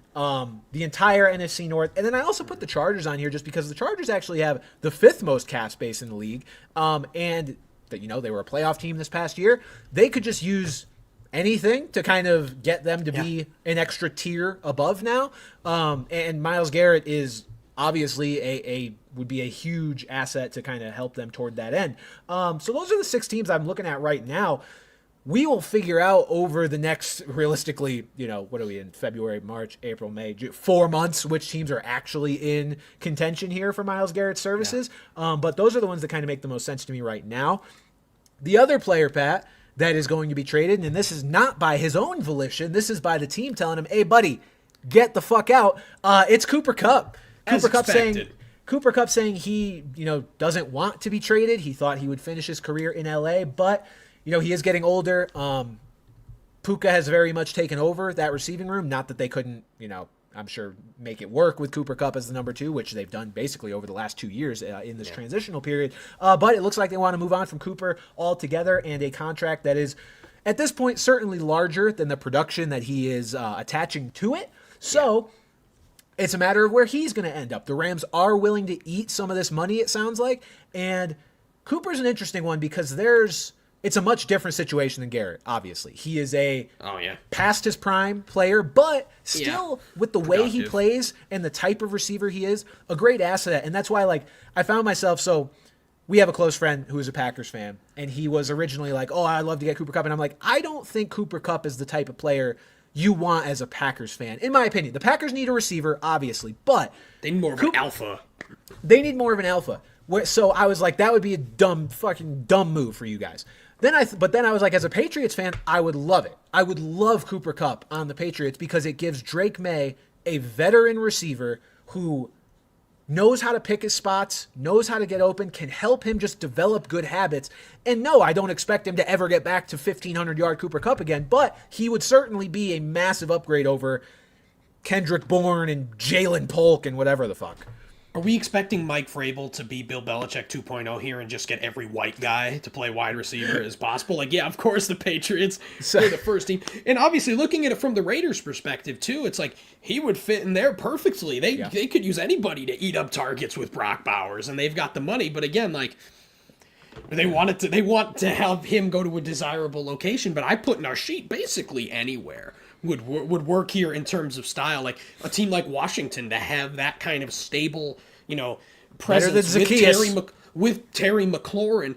the entire NFC North, and then I also put the Chargers on here just because the Chargers actually have the 5th most cap space in the league, and that they were a playoff team this past year. They could just use anything to kind of get them to be an extra tier above now, and Myles Garrett is obviously would be a huge asset to kind of help them toward that end. So those are the 6 teams I'm looking at right now. we will figure out over the next, realistically, what are we in, February, March, April, May, June, 4 months, which teams are actually in contention here for Myles Garrett's services. Yeah. But those are the ones that kind of make the most sense to me right now. The other player, Pat, that is going to be traded, and this is not by his own volition, this is by the team telling him, hey, buddy, get the fuck out. It's Cooper Kupp. Cooper Kupp saying he, doesn't want to be traded. He thought he would finish his career in LA, but he is getting older. Puka has very much taken over that receiving room. Not that they couldn't, I'm sure make it work with Cooper Kupp as the number 2, which they've done basically over the last 2 years in this transitional period. But it looks like they want to move on from Cooper altogether, and a contract that is, at this point, certainly larger than the production that he is attaching to it. So it's a matter of where he's going to end up. The Rams are willing to eat some of this money, it sounds like. And Cooper's an interesting one because it's a much different situation than Garrett, obviously. He is past his prime player, but still with the way he plays and the type of receiver he is, a great asset. And that's why, I found myself, so we have a close friend who is a Packers fan, and he was originally like, oh, I'd love to get Cooper Kupp. And I'm like, I don't think Cooper Kupp is the type of player you want as a Packers fan. In my opinion, the Packers need a receiver, obviously, but they need more of an alpha. They need more of an alpha. So I was like, that would be a fucking dumb move for you guys. But then I was like, as a Patriots fan, I would love it. I would love Cooper Kupp on the Patriots because it gives Drake May a veteran receiver who knows how to pick his spots, knows how to get open, can help him just develop good habits. And no, I don't expect him to ever get back to 1,500-yard Cooper Kupp again, but he would certainly be a massive upgrade over Kendrick Bourne and Jalen Polk and whatever the fuck. Are we expecting Mike Vrabel to be Bill Belichick 2.0 here and just get every white guy to play wide receiver as possible? Of course the Patriots are the first team. And obviously looking at it from the Raiders' perspective too, it's like he would fit in there perfectly. They could use anybody to eat up targets with Brock Bowers, and they've got the money. But again, they want to have him go to a desirable location. But I put in our sheet basically anywhere would work here in terms of style. Like a team like Washington to have that kind of stable, presence with Terry McLaurin.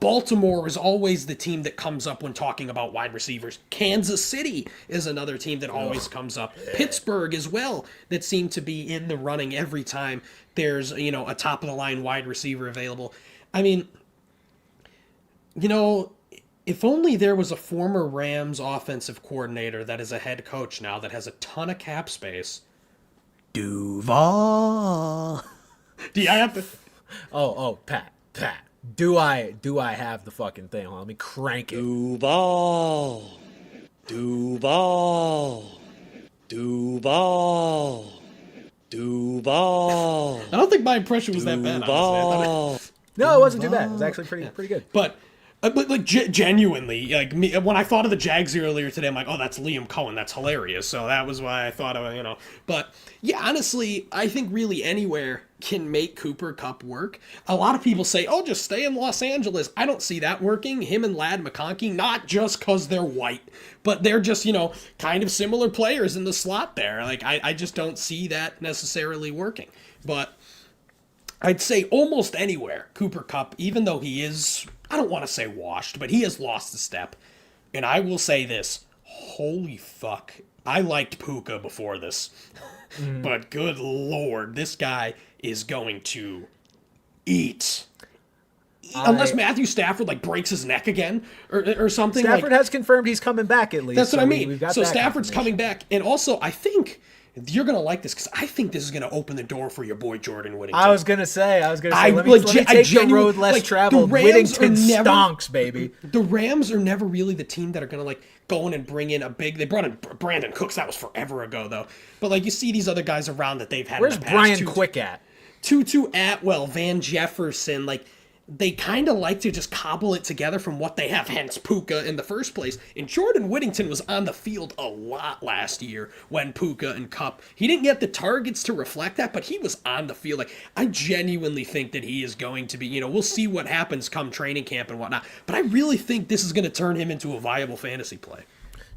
Baltimore is always the team that comes up when talking about wide receivers. Kansas City is another team that always comes up. Pittsburgh as well, that seem to be in the running every time there's, a top of the line wide receiver available. I mean, if only there was a former Rams offensive coordinator that is a head coach now that has a ton of cap space. Duval. Do I have to? Oh, Pat. Do I have the fucking thing? Hold on, let me crank it. Duval. I don't think my impression was that bad, honestly. No, it wasn't too bad. It was actually pretty good. But genuinely, me, when I thought of the Jags earlier today, I'm like, oh, that's Liam Cohen. That's hilarious. So that was why I thought of, But yeah, honestly, I think really anywhere can make Cooper Kupp work. A lot of people say, oh, just stay in Los Angeles. I don't see that working. Him and Ladd McConkey, not just because they're white, but they're just, kind of similar players in the slot there. I just don't see that necessarily working. But I'd say almost anywhere, Cooper Kupp, even though he is, I don't want to say washed, but he has lost a step. And I will say this, holy fuck, I liked Puka before this. But good lord, this guy is going to eat. Unless Matthew Stafford breaks his neck again or something. Stafford has confirmed he's coming back at least. That's what I mean. So Stafford's coming back. And also, I think you're going to like this because I think this is going to open the door for your boy Jordan Whittington. I was going to say, let me take the road less traveled. Whittington stonks, baby. The Rams are never really the team that are going to go in and bring in they brought in Brandon Cooks. That was forever ago though. But you see these other guys around that they've had Where's in the past. Brian Quick at? Tutu Atwell, Van Jefferson, they kind of like to just cobble it together from what they have, hence Puka in the first place. And Jordan Whittington was on the field a lot last year when Puka and Kupp. He didn't get the targets to reflect that, but he was on the field. I genuinely think that he is going to be, we'll see what happens come training camp and whatnot. But I really think this is going to turn him into a viable fantasy play.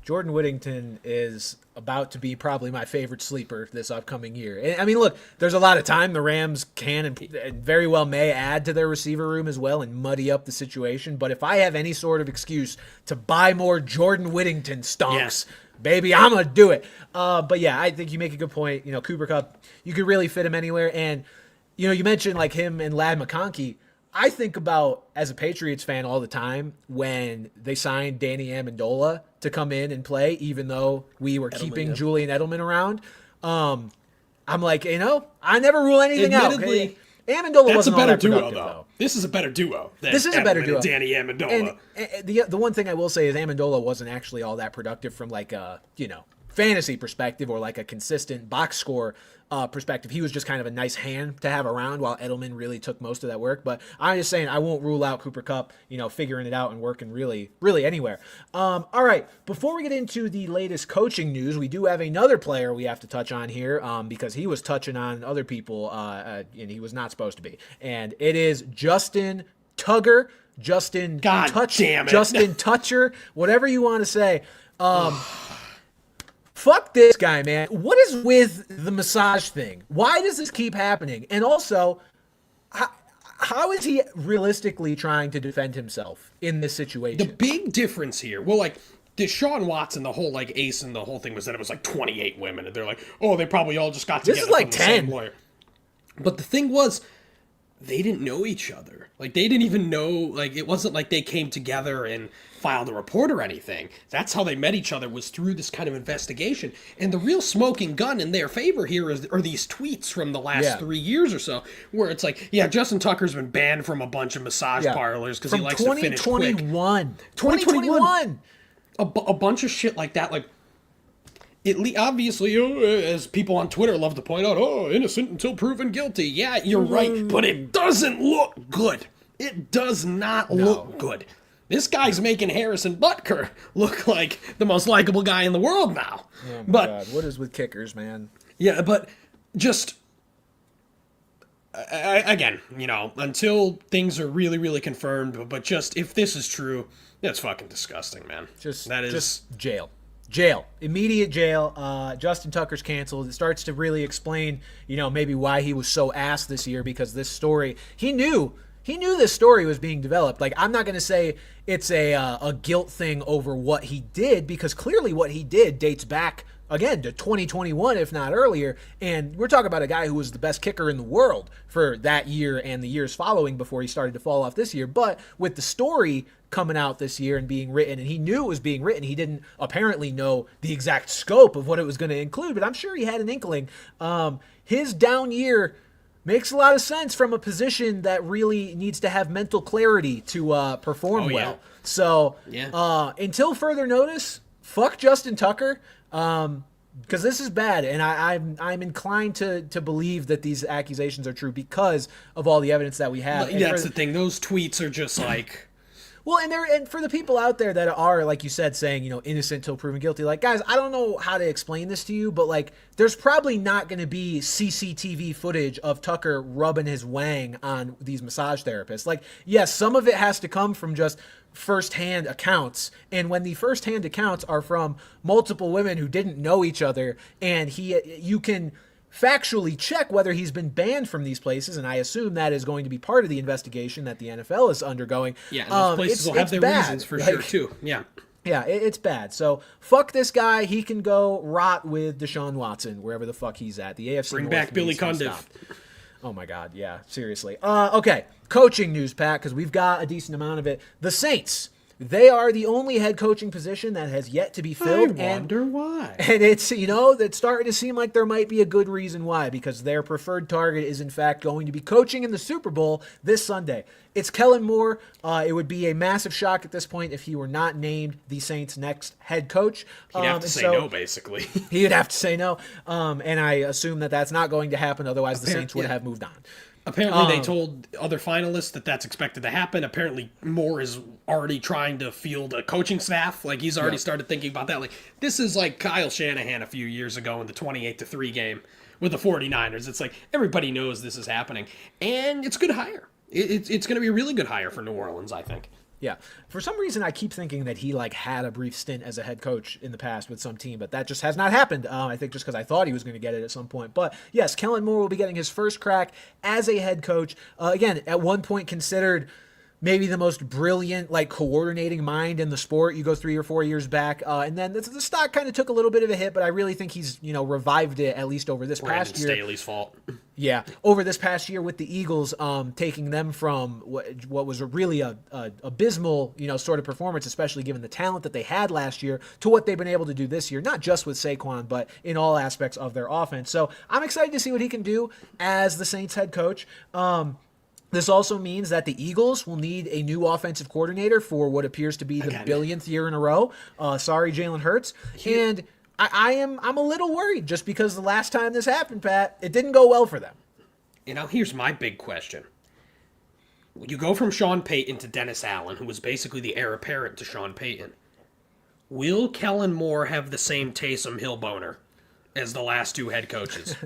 Jordan Whittington is about to be probably my favorite sleeper this upcoming year. And, I mean, look, there's a lot of time the Rams can and very well may add to their receiver room as well and muddy up the situation. But if I have any sort of excuse to buy more Jordan Whittington stonks, baby, I'm going to do it. But yeah, I think you make a good point. You know, Cooper Kupp, you could really fit him anywhere. And, you know, you mentioned like him and Ladd McConkey. I think about, as a Patriots fan all the time, when they signed Danny Amendola to come in and play, even though we were keeping Julian Edelman around. I'm like, you know, I never rule anything out. Admittedly, Amendola that's a wasn't all better that duo, productive, though. This is a better duo. Than This is a better Edelman duo. and Danny Amendola. And the one thing I will say is Amendola wasn't actually all that productive from like a, you know, fantasy perspective or like a consistent box score perspective. He was just kind of a nice hand to have around while Edelman really took most of that work. But I'm just saying I won't rule out Cooper Kupp, you know, figuring it out and working really anywhere. All right, before we get into the latest coaching news, we do have another player we have to touch on here because he was touching on other people and he was not supposed to be. And it is Justin Tugger, Justin God Touch, damn it. Justin Toucher, whatever you want to say. Fuck this guy, man. What is with the massage thing? Why does this keep happening? And also, how is he realistically trying to defend himself in this situation? The big difference here, well, like, Deshaun Watson, the whole, like, ace and the whole thing was that it was, like, 28 women. And they're like, oh, they probably all just got together. This is like from the 10. same lawyer. But the thing was, they didn't know each other. Like, they didn't even know, like, it wasn't like they came together and filed a report or anything. That's how they met each other, was through this kind of investigation. And the real smoking gun in their favor here are these tweets from the last 3 years or so, where it's like, yeah, Justin Tucker's been banned from a bunch of massage parlors because he likes to finish quick. 2021. A bunch of shit like that, like, obviously, as people on Twitter love to point out, oh, innocent until proven guilty. Yeah, you're right, but it doesn't look good. It does not look good. This guy's making Harrison Butker look like the most likable guy in the world now. Oh my God. What is with kickers, man? Yeah, but just, again, you know, until things are really confirmed, but just, if this is true, that's fucking disgusting, man. Just jail. Immediate jail. Justin Tucker's canceled. It starts to really explain, you know, maybe why he was so ass this year, because this story, he knew this story was being developed. Like, I'm not going to say it's a guilt thing over what he did, because clearly what he did dates back, again, to 2021, if not earlier. And we're talking about a guy who was the best kicker in the world for that year and the years following before he started to fall off this year. But with the story coming out this year and being written, and he knew it was being written, he didn't apparently know the exact scope of what it was going to include, but I'm sure he had an inkling. His down year makes a lot of sense from a position that really needs to have mental clarity to perform well. So until further notice, fuck Justin Tucker, because this is bad, and I'm inclined to believe that these accusations are true because of all the evidence that we have. Yeah, that's the thing. Those tweets are just like... Well, and for the people out there that are, like you said, saying, you know, innocent till proven guilty, like, guys, I don't know how to explain this to you, but, like, there's probably not going to be CCTV footage of Tucker rubbing his wang on these massage therapists. Like, yes, some of it has to come from just firsthand accounts, and when the firsthand accounts are from multiple women who didn't know each other, and you can factually check whether he's been banned from these places, and I assume that is going to be part of the investigation that the NFL is undergoing. Yeah, and those places will have their reasons for sure, too. Yeah. Yeah, it's bad. So, fuck this guy. He can go rot with Deshaun Watson, wherever the fuck he's at. The AFC Bring North back Billy needs to Cundiff. stop. Oh, my God. Yeah, seriously. Okay, coaching news, Pat, because we've got a decent amount of it. The Saints. They are the only head coaching position that has yet to be filled. I wonder why. And it's, you know, it's starting to seem like there might be a good reason why, because their preferred target is, in fact, going to be coaching in the Super Bowl this Sunday. It's Kellen Moore. It would be a massive shock at this point if he were not named the Saints' next head coach. He'd have to say no, basically. He'd have to say no. And I assume that that's not going to happen. Otherwise, the Saints would have moved on. Apparently, they told other finalists that that's expected to happen. Apparently, Moore is already trying to field a coaching staff. Like, he's already started thinking about that. Like, this is like Kyle Shanahan a few years ago in the 28-3 game with the 49ers. It's like, everybody knows this is happening. And it's a good hire. It's going to be a really good hire for New Orleans, I think. Yeah. For some reason, I keep thinking that he had a brief stint as a head coach in the past with some team, but that just has not happened. I think just because I thought he was going to get it at some point. But yes, Kellen Moore will be getting his first crack as a head coach. Again, at one point considered maybe the most brilliant coordinating mind in the sport. You go 3 or 4 years back, and then the stock kind of took a little bit of a hit, but I really think he's revived it at least over this past year. Staley's fault. Yeah, over this past year with the Eagles, taking them from what was a really abysmal sort of performance, especially given the talent that they had last year, to what they've been able to do this year, not just with Saquon, but in all aspects of their offense. So I'm excited to see what he can do as the Saints head coach. This also means that the Eagles will need a new offensive coordinator for what appears to be the billionth year in a row. Sorry, Jalen Hurts. And I'm a little worried just because the last time this happened, Pat, it didn't go well for them. Here's my big question. You go from Sean Payton to Dennis Allen, who was basically the heir apparent to Sean Payton. Will Kellen Moore have the same Taysom Hill boner as the last two head coaches?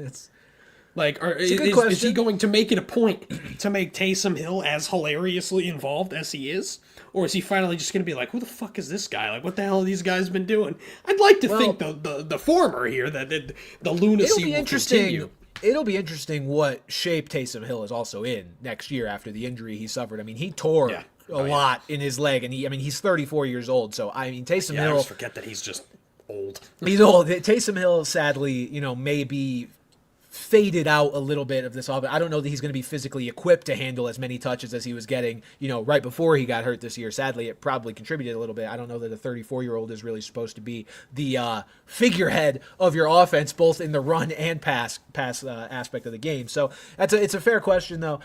Is he going to make it a point to make Taysom Hill as hilariously involved as he is? Or is he finally just going to be like, who the fuck is this guy? What the hell have these guys been doing? I'd like to think the former here, that the lunacy will continue. It'll be interesting what shape Taysom Hill is also in next year after the injury he suffered. I mean, he tore a lot in his leg, and he's 34 years old. So, Taysom Hill... I always forget that he's just old. He's old. Taysom Hill, sadly, may be faded out a little bit of this offense. I don't know that he's going to be physically equipped to handle as many touches as he was getting, right before he got hurt this year. Sadly, it probably contributed a little bit. I don't know that a 34-year-old is really supposed to be the figurehead of your offense, both in the run and pass aspect of the game. So it's a fair question, though.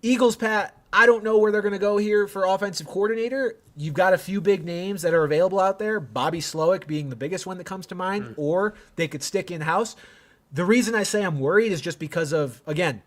Eagles, Pat, I don't know where they're going to go here for offensive coordinator. You've got a few big names that are available out there, Bobby Slowick being the biggest one that comes to mind, or they could stick in-house. The reason I say I'm worried is just because of, again,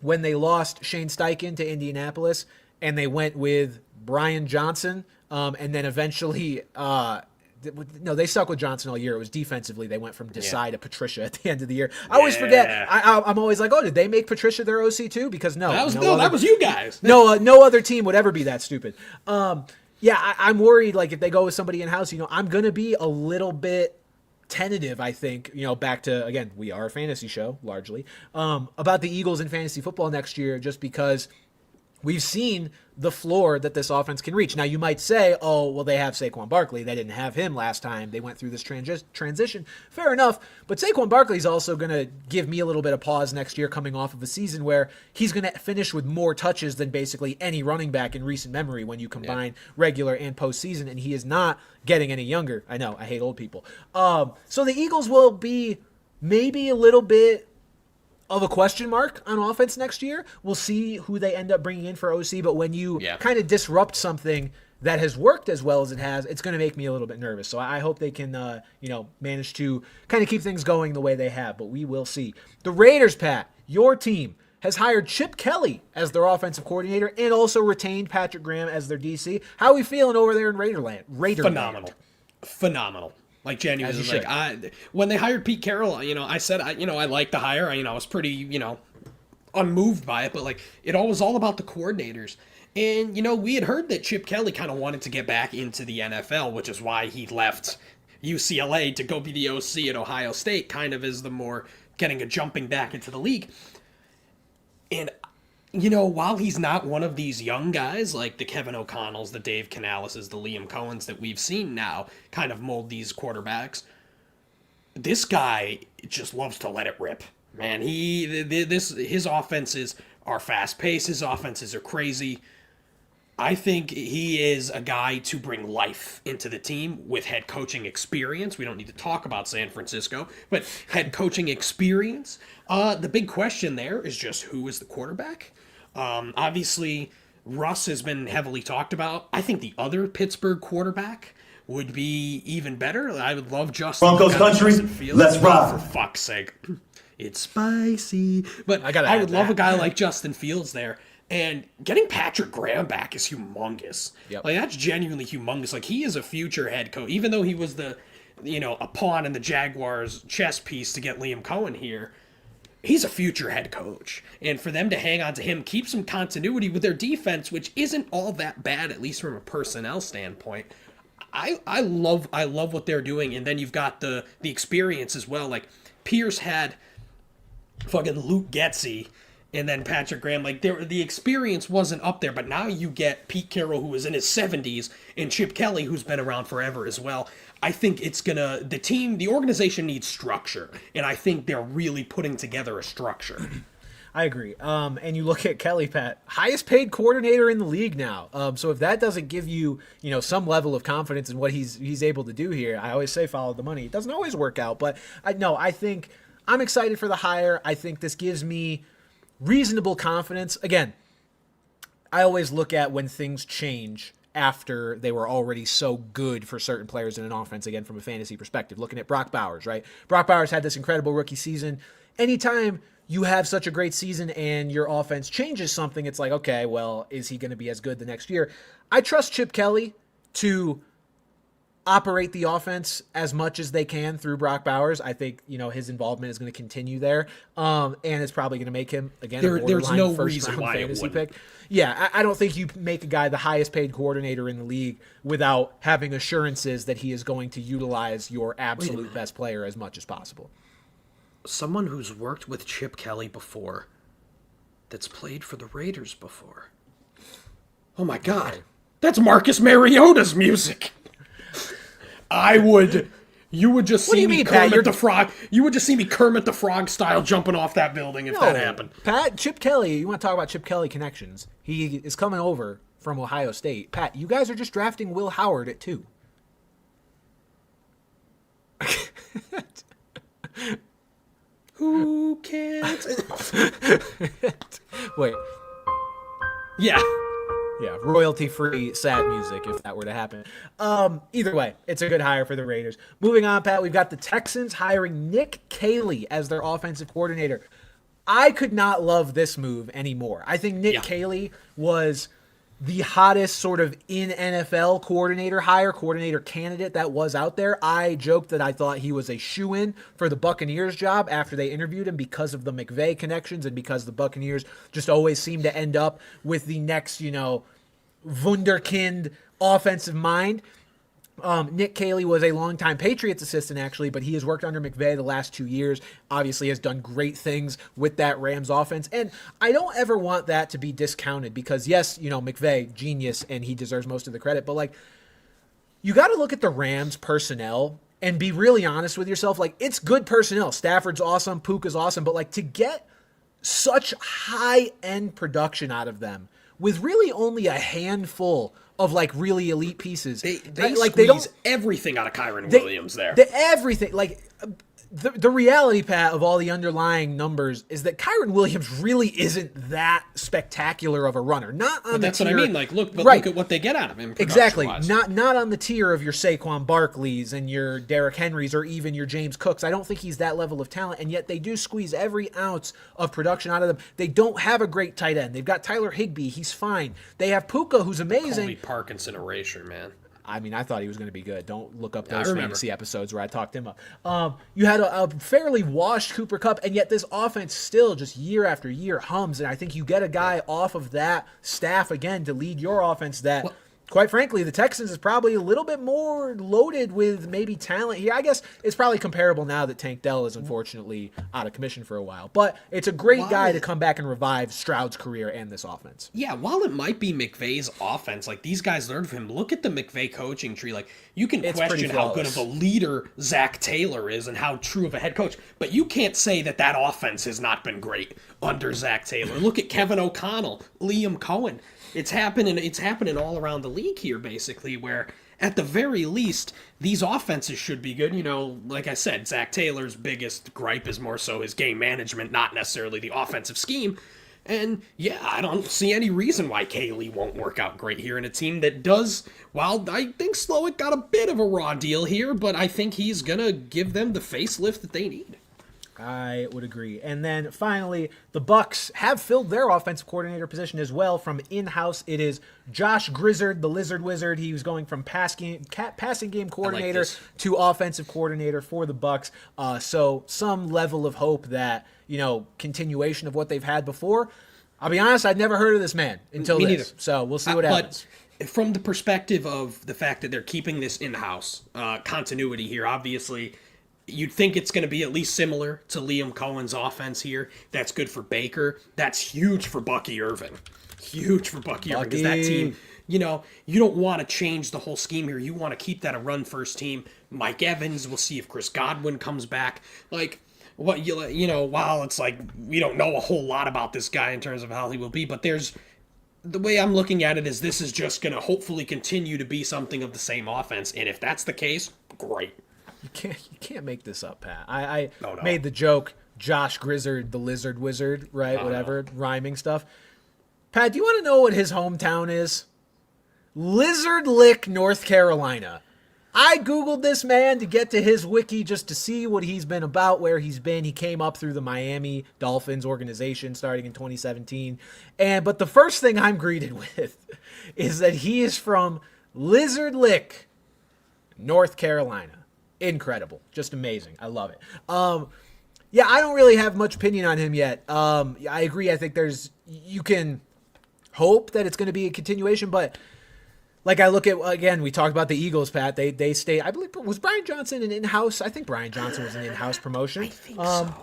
when they lost Shane Steichen to Indianapolis and they went with Brian Johnson, and then eventually, they stuck with Johnson all year. It was defensively. They went from Desai to Patricia at the end of the year. I always forget. I'm always like, did they make Patricia their OC too? Because that was you guys. No other team would ever be that stupid. I'm worried, if they go with somebody in-house, I'm going to be a little bit tentative, I think, back to, again, we are a fantasy show, largely, about the Eagles in fantasy football next year, just because we've seen the floor that this offense can reach. Now, you might say, they have Saquon Barkley. They didn't have him last time they went through this transition. Fair enough, but Saquon Barkley's also going to give me a little bit of pause next year coming off of a season where he's going to finish with more touches than basically any running back in recent memory when you combine regular and postseason, and he is not getting any younger. I know, I hate old people. So the Eagles will be maybe a little bit of a question mark on offense next year. We'll see who they end up bringing in for OC, but when you kind of disrupt something that has worked as well as it has, it's going to make me a little bit nervous. So I hope they can, manage to kind of keep things going the way they have, but we will see. The Raiders, Pat, your team, has hired Chip Kelly as their offensive coordinator and also retained Patrick Graham as their DC. How are we feeling over there in Raiderland? Phenomenal. Genuinely, when they hired Pete Carroll, I said, I liked the hire. I was pretty, unmoved by it, but it was all about the coordinators. And, we had heard that Chip Kelly kind of wanted to get back into the NFL, which is why he left UCLA to go be the OC at Ohio State, kind of as the more getting a jumping back into the league. And, while he's not one of these young guys like the Kevin O'Connells, the Dave Canales, the Liam Cohens that we've seen now kind of mold these quarterbacks, this guy just loves to let it rip. Man, his offenses are fast-paced. His offenses are crazy. I think he is a guy to bring life into the team with head coaching experience. We don't need to talk about San Francisco, but head coaching experience. The big question there is just who is the quarterback? Obviously, Russ has been heavily talked about. I think the other Pittsburgh quarterback would be even better. I would love Justin. Broncos country, let's rock. For fuck's sake. It's spicy. But I would love a guy like Justin Fields there. And getting Patrick Graham back is humongous. Yep. That's genuinely humongous. He is a future head coach. Even though he was a pawn in the Jaguars' chess piece to get Liam Cohen here, he's a future head coach. And for them to hang on to him, keep some continuity with their defense, which isn't all that bad, at least from a personnel standpoint. I love what they're doing. And then you've got the experience as well. Like, Pierce had fucking Luke Getsy and then Patrick Graham. Like, the experience wasn't up there, but now you get Pete Carroll, who is in his 70s, and Chip Kelly, who's been around forever as well. I think the organization needs structure, and I think they're really putting together a structure. I agree. And you look at Kelly, Pat, highest paid coordinator in the league now. So if that doesn't give you, some level of confidence in what he's able to do here, I always say follow the money. It doesn't always work out, but I think I'm excited for the hire. I think this gives me reasonable confidence. Again, I always look at when things change after they were already so good for certain players in an offense, again, from a fantasy perspective. Looking at Brock Bowers, right? Brock Bowers had this incredible rookie season. Anytime you have such a great season and your offense changes something, it's like, okay, well, is he going to be as good the next year? I trust Chip Kelly to operate the offense as much as they can through Brock Bowers. I think, his involvement is going to continue there. And it's probably going to make him, again, there's no first reason round why fantasy it wouldn't. pick. Yeah, I don't think you make a guy the highest paid coordinator in the league without having assurances that he is going to utilize your absolute best player as much as possible. Someone who's worked with Chip Kelly before, that's played for the Raiders before. Oh my God, that's Marcus Mariota's music. You would just What do see you me mean, Pat? Kermit the Frog. You would just see me Kermit the Frog style jumping off that building if that happened. Pat, Chip Kelly, you want to talk about Chip Kelly connections. He is coming over from Ohio State. Pat, you guys are just drafting Will Howard at 2. Who can't? Wait. Yeah. Yeah, royalty-free sad music if that were to happen. Either way, it's a good hire for the Raiders. Moving on, Pat, we've got the Texans hiring Nick Caley as their offensive coordinator. I could not love this move anymore. I think Nick Caley was the hottest sort of in NFL coordinator candidate that was out there. I joked that I thought he was a shoo-in for the Buccaneers job after they interviewed him because of the McVay connections and because the Buccaneers just always seem to end up with the next, wunderkind offensive mind. Nick Caley was a longtime Patriots assistant, actually, but he has worked under McVay the last 2 years. Obviously has done great things with that Rams offense. And I don't ever want that to be discounted because, yes, McVay, genius, and he deserves most of the credit. But, you got to look at the Rams personnel and be really honest with yourself. It's good personnel. Stafford's awesome. Puka's awesome. But, to get such high-end production out of them with really only a handful of really elite pieces. They they don't everything out of Kyron Williams there. Everything the reality, Pat, of all the underlying numbers is that Kyron Williams really isn't that spectacular of a runner. Not on but that's the tier, what I mean. Look at what they get out of him. Exactly. Not Not on the tier of your Saquon Barkleys and your Derrick Henrys or even your James Cooks. I don't think he's that level of talent, and yet they do squeeze every ounce of production out of them. They don't have a great tight end. They've got Tyler Higbee. He's fine. They have Puka, who's amazing. Colby Parkinson erasure, man. I mean, I thought he was going to be good. Don't look up those fantasy episodes where I talked him up. You had a fairly washed Cooper Kupp, and yet this offense still just year after year hums. And I think you get a guy off of that staff again to lead your offense that, quite frankly, the Texans is probably a little bit more loaded with maybe talent here. I guess it's probably comparable now that Tank Dell is unfortunately out of commission for a while. But it's a great guy to come back and revive Stroud's career and this offense. Yeah, while it might be McVay's offense, these guys learned from him. Look at the McVay coaching tree. You can question how good of a leader Zach Taylor is and how true of a head coach, but you can't say that offense has not been great under Zach Taylor. Look at Kevin O'Connell, Liam Cohen. It's happening all around the league here, basically, where at the very least, these offenses should be good. Like I said, Zach Taylor's biggest gripe is more so his game management, not necessarily the offensive scheme. And yeah, I don't see any reason why Caley won't work out great here in a team that does, while I think Slowick got a bit of a raw deal here, but I think he's going to give them the facelift that they need. I would agree. And then finally, the Bucks have filled their offensive coordinator position as well from in-house. It is Josh Grizzard, the Lizard Wizard. He was going from passing game coordinator to offensive coordinator for the Bucks. So some level of hope that, continuation of what they've had before. I'll be honest, I'd never heard of this man until Me this. neither. So we'll see what happens. But from the perspective of the fact that they're keeping this in-house continuity here, obviously you'd think it's going to be at least similar to Liam Cohen's offense here. That's good for Baker. That's huge for Bucky Irving. Huge for Bucky Irving because that team, you don't want to change the whole scheme here. You want to keep that a run-first team. Mike Evans, we'll see if Chris Godwin comes back. While it's like we don't know a whole lot about this guy in terms of how he will be, but the way I'm looking at it is this is just going to hopefully continue to be something of the same offense. And if that's the case, great. You can't make this up, Pat. I No. made the joke, Josh Grizzard, the Lizard Wizard, right? Whatever, rhyming stuff. Pat, do you want to know what his hometown is? Lizard Lick, North Carolina. I Googled this man to get to his wiki just to see what he's been about, where he's been. He came up through the Miami Dolphins organization starting in 2017. But the first thing I'm greeted with is that he is from Lizard Lick, North Carolina. Incredible. Just amazing. I love it. Yeah, I don't really have much opinion on him yet. I agree. I think you can hope that it's going to be a continuation, but I look at, again, we talked about the Eagles, Pat. They stay, I believe, was Brian Johnson an in-house? I think Brian Johnson was an in-house promotion. I think so.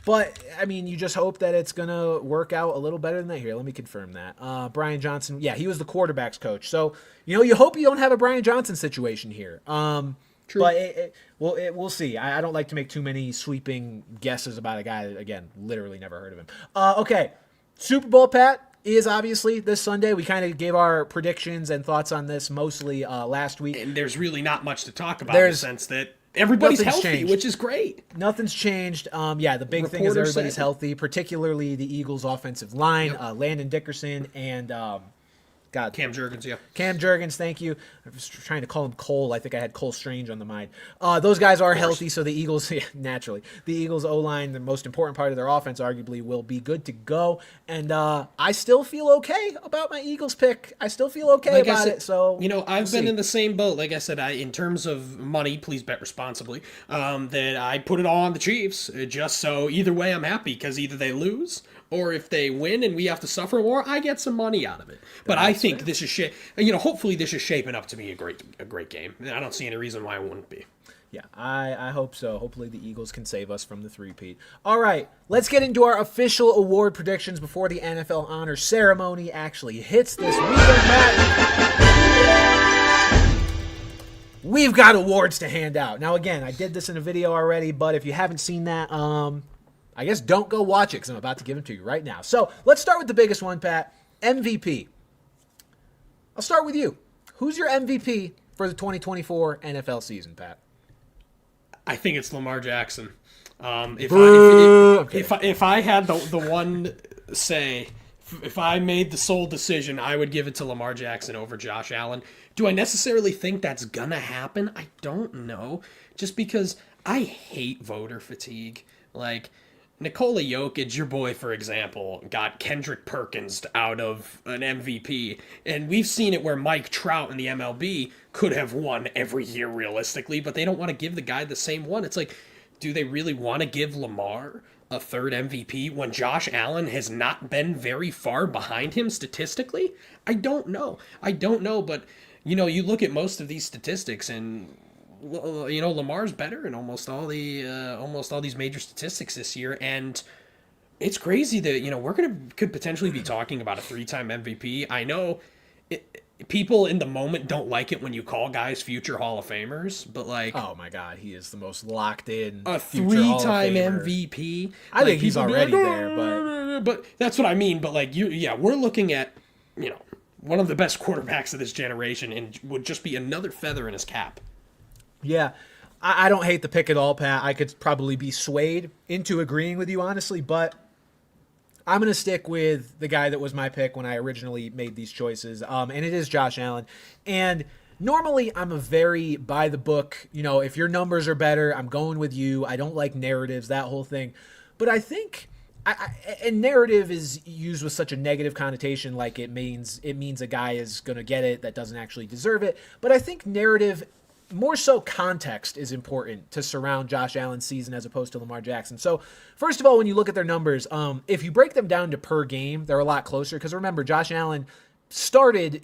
But, you just hope that it's going to work out a little better than that. Here, let me confirm that. Brian Johnson, yeah, he was the quarterback's coach. So, you hope you don't have a Brian Johnson situation here. True. But we'll see. I don't like to make too many sweeping guesses about a guy that, again, literally never heard of him. Okay, Super Bowl, Pat, is obviously this Sunday. We kind of gave our predictions and thoughts on this mostly last week. And there's really not much to talk about in the sense that everybody's healthy, changed. which is great. Nothing's changed. The big thing is everybody's healthy, particularly the Eagles' offensive line. Landon Dickerson and Cam Jurgens, yeah. Cam Jurgens, thank you. I was trying to call him Cole. I think I had Cole Strange on the mind. Those guys are healthy, so the Eagles, naturally, the Eagles' O-line, the most important part of their offense, arguably, will be good to go. And I still feel okay about my Eagles pick. I still feel okay about it. So I've been in the same boat. Like I said, in terms of money, please bet responsibly. That I put it all on the Chiefs, just so either way I'm happy because either they lose or if they win and we have to suffer more, I get some money out of it. But I think this is hopefully this is shaping up to be a great game. I don't see any reason why it wouldn't be. Yeah, I hope so. Hopefully the Eagles can save us from the three-peat. All right, let's get into our official award predictions before the NFL honors ceremony actually hits this weekend, Matt. We've got awards to hand out. Now, again, I did this in a video already, but if you haven't seen that, I guess don't go watch it because I'm about to give them to you right now. So let's start with the biggest one, Pat. MVP. I'll start with you. Who's your MVP for the 2024 NFL season, Pat? I think it's Lamar Jackson. If I had the one say, if I made the sole decision, I would give it to Lamar Jackson over Josh Allen. Do I necessarily think that's gonna happen? I don't know. Just because I hate voter fatigue. Nikola Jokic, your boy, for example, got Kendrick Perkins out of an MVP. And we've seen it where Mike Trout in the MLB could have won every year realistically, but they don't want to give the guy the same one. It's like, do they really want to give Lamar a third MVP when Josh Allen has not been very far behind him statistically? I don't know, but you look at most of these statistics and Lamar's better in almost all these major statistics this year, and it's crazy that could potentially be talking about a 3-time MVP. I know people in the moment don't like it when you call guys future Hall of Famers, but oh my God, he is the most locked in a future Hall of 3-time Famer. MVP. I think he's already there, but that's what I mean. But we're looking at one of the best quarterbacks of this generation, and would just be another feather in his cap. Yeah, I don't hate the pick at all, Pat. I could probably be swayed into agreeing with you, honestly, but I'm going to stick with the guy that was my pick when I originally made these choices, and it is Josh Allen. And normally I'm a very by the book, if your numbers are better, I'm going with you. I don't like narratives, that whole thing. But I think and narrative is used with such a negative connotation, like it means a guy is going to get it that doesn't actually deserve it. But I think narrative, more so context, is important to surround Josh Allen's season as opposed to Lamar Jackson. So first of all, when you look at their numbers, if you break them down to per game, they're a lot closer because remember, Josh Allen started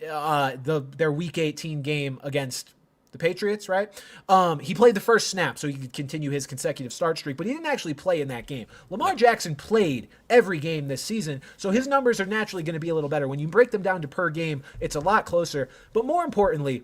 their Week 18 game against the Patriots, right? He played the first snap so he could continue his consecutive start streak, but he didn't actually play in that game. Lamar Jackson played every game this season, so his numbers are naturally going to be a little better. When you break them down to per game, it's a lot closer. But more importantly,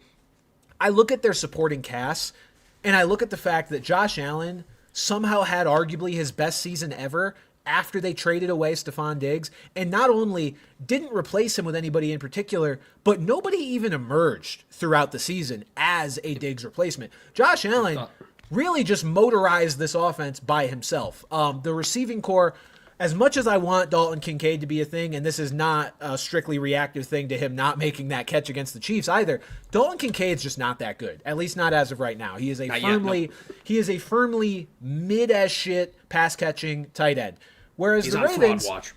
I look at their supporting cast, and I look at the fact that Josh Allen somehow had arguably his best season ever after they traded away Stephon Diggs, and not only didn't replace him with anybody in particular, but nobody even emerged throughout the season as a Diggs replacement. Josh Allen really just motorized this offense by himself. The receiving core, as much as I want Dalton Kincaid to be a thing, and this is not a strictly reactive thing to him not making that catch against the Chiefs either, Dalton Kincaid's just not that good, at least not as of right now. He is a firmly mid as shit pass catching tight end. Whereas He's the on Ravens, fraud watch.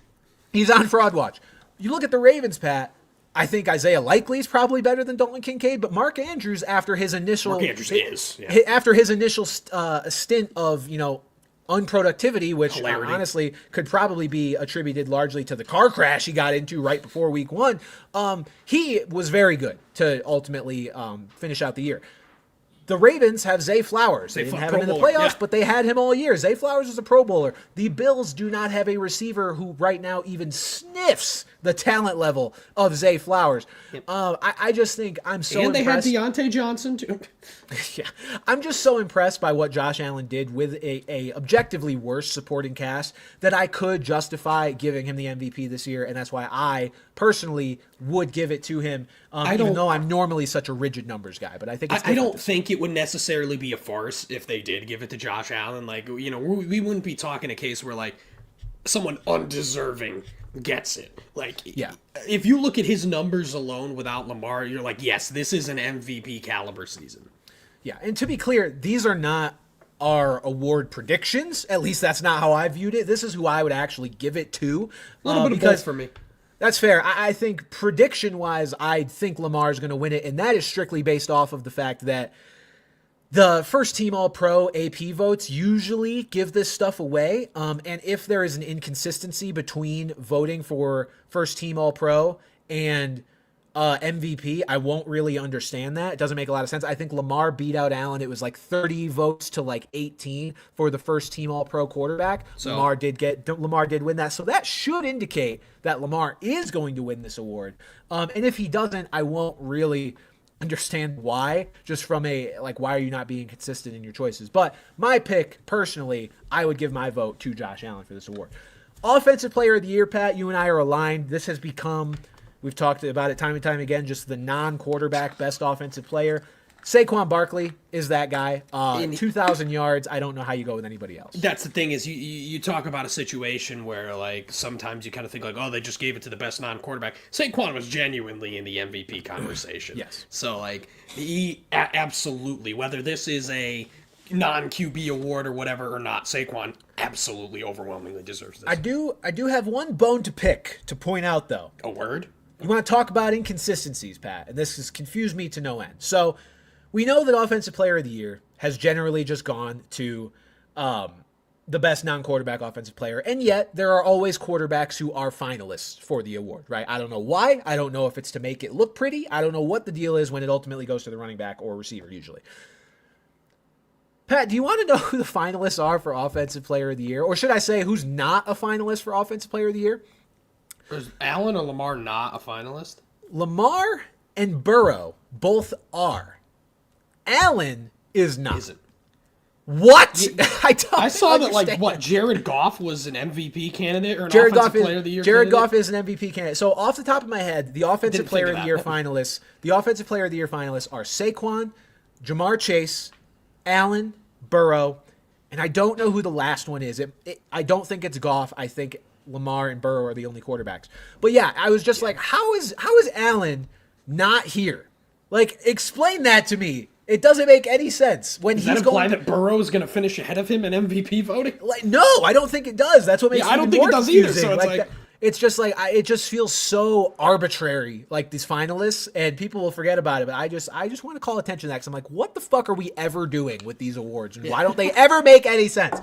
he's on fraud watch. You look at the Ravens, Pat. I think Isaiah Likely is probably better than Dalton Kincaid, but Mark Andrews, after his initial stint of unproductivity, which honestly could probably be attributed largely to the car crash he got into right before Week 1, he was very good to ultimately finish out the year. The Ravens have Zay Flowers. They didn't have him in the playoffs, but they had him all year. Zay Flowers is a Pro Bowler. The Bills do not have a receiver who right now even sniffs the talent level of Zay Flowers. Yep. I just think I'm so impressed. And they had Deontay Johnson, too. Yeah, I'm just so impressed by what Josh Allen did with a objectively worse supporting cast that I could justify giving him the MVP this year, and that's why I personally would give it to him, even though I'm normally such a rigid numbers guy. But I think it's I don't think it would necessarily be a farce if they did give it to Josh Allen. Like, we wouldn't be talking a case where, like, someone undeserving gets it. Like, yeah. If you look at his numbers alone without Lamar, you're like, yes, this is an MVP caliber season. Yeah, and to be clear, these are not our award predictions. At least that's not how I viewed it. This is who I would actually give it to. A little bit of both for me. That's fair. I think prediction-wise, I think Lamar is going to win it, and that is strictly based off of the fact that the first-team All-Pro AP votes usually give this stuff away, and if there is an inconsistency between voting for first-team All-Pro and MVP, I won't really understand that. It doesn't make a lot of sense. I think Lamar beat out Allen. It was like 30 votes to like 18 for the first team All-Pro quarterback. So Lamar did win that. So that should indicate that Lamar is going to win this award. And if he doesn't, I won't really understand why, just from why are you not being consistent in your choices? But my pick, personally, I would give my vote to Josh Allen for this award. Offensive Player of the Year, Pat, you and I are aligned. This has become, we've talked about it time and time again, just the non-quarterback best offensive player. Saquon Barkley is that guy. 2,000 yards. I don't know how you go with anybody else. That's the thing is you talk about a situation where like sometimes you kind of think like, oh, they just gave it to the best non-quarterback. Saquon was genuinely in the MVP conversation. Yes. So like he absolutely, whether this is a non-QB award or whatever or not, Saquon absolutely overwhelmingly deserves this. I do have one bone to pick to point out though. A word? You want to talk about inconsistencies, Pat, and this has confused me to no end. So we know that Offensive Player of the Year has generally just gone to the best non-quarterback offensive player, and yet there are always quarterbacks who are finalists for the award, right? I don't know why. I don't know if it's to make it look pretty. I don't know what the deal is when it ultimately goes to the running back or receiver usually. Pat, do you want to know who the finalists are for Offensive Player of the Year? Or should I say who's not a finalist for Offensive Player of the Year? Is Allen or Lamar not a finalist? Lamar and Burrow both are. Allen is not. Isn't. What? I saw that, like, Jared Goff was an MVP candidate or an Offensive Player of the Year Jared candidate? Goff is an MVP candidate. So off the top of my head, the Offensive Player of the Year finalists are Saquon, Jamar Chase, Allen, Burrow, and I don't know who the last one is. I don't think it's Goff. I think Lamar and Burrow are the only quarterbacks. But yeah, I was just like, how is Allen not here? Like, explain that to me. It doesn't make any sense. When Does he's that imply going that Burrow is going to finish ahead of him in MVP voting? like, no, I don't think it does. That's what makes Yeah, I it don't even think more it does either, confusing. so it's like- it's just like it just feels so arbitrary, like these finalists, and people will forget about it. But I just want to call attention to that because I'm like, what the fuck are we ever doing with these awards, and why don't they ever make any sense?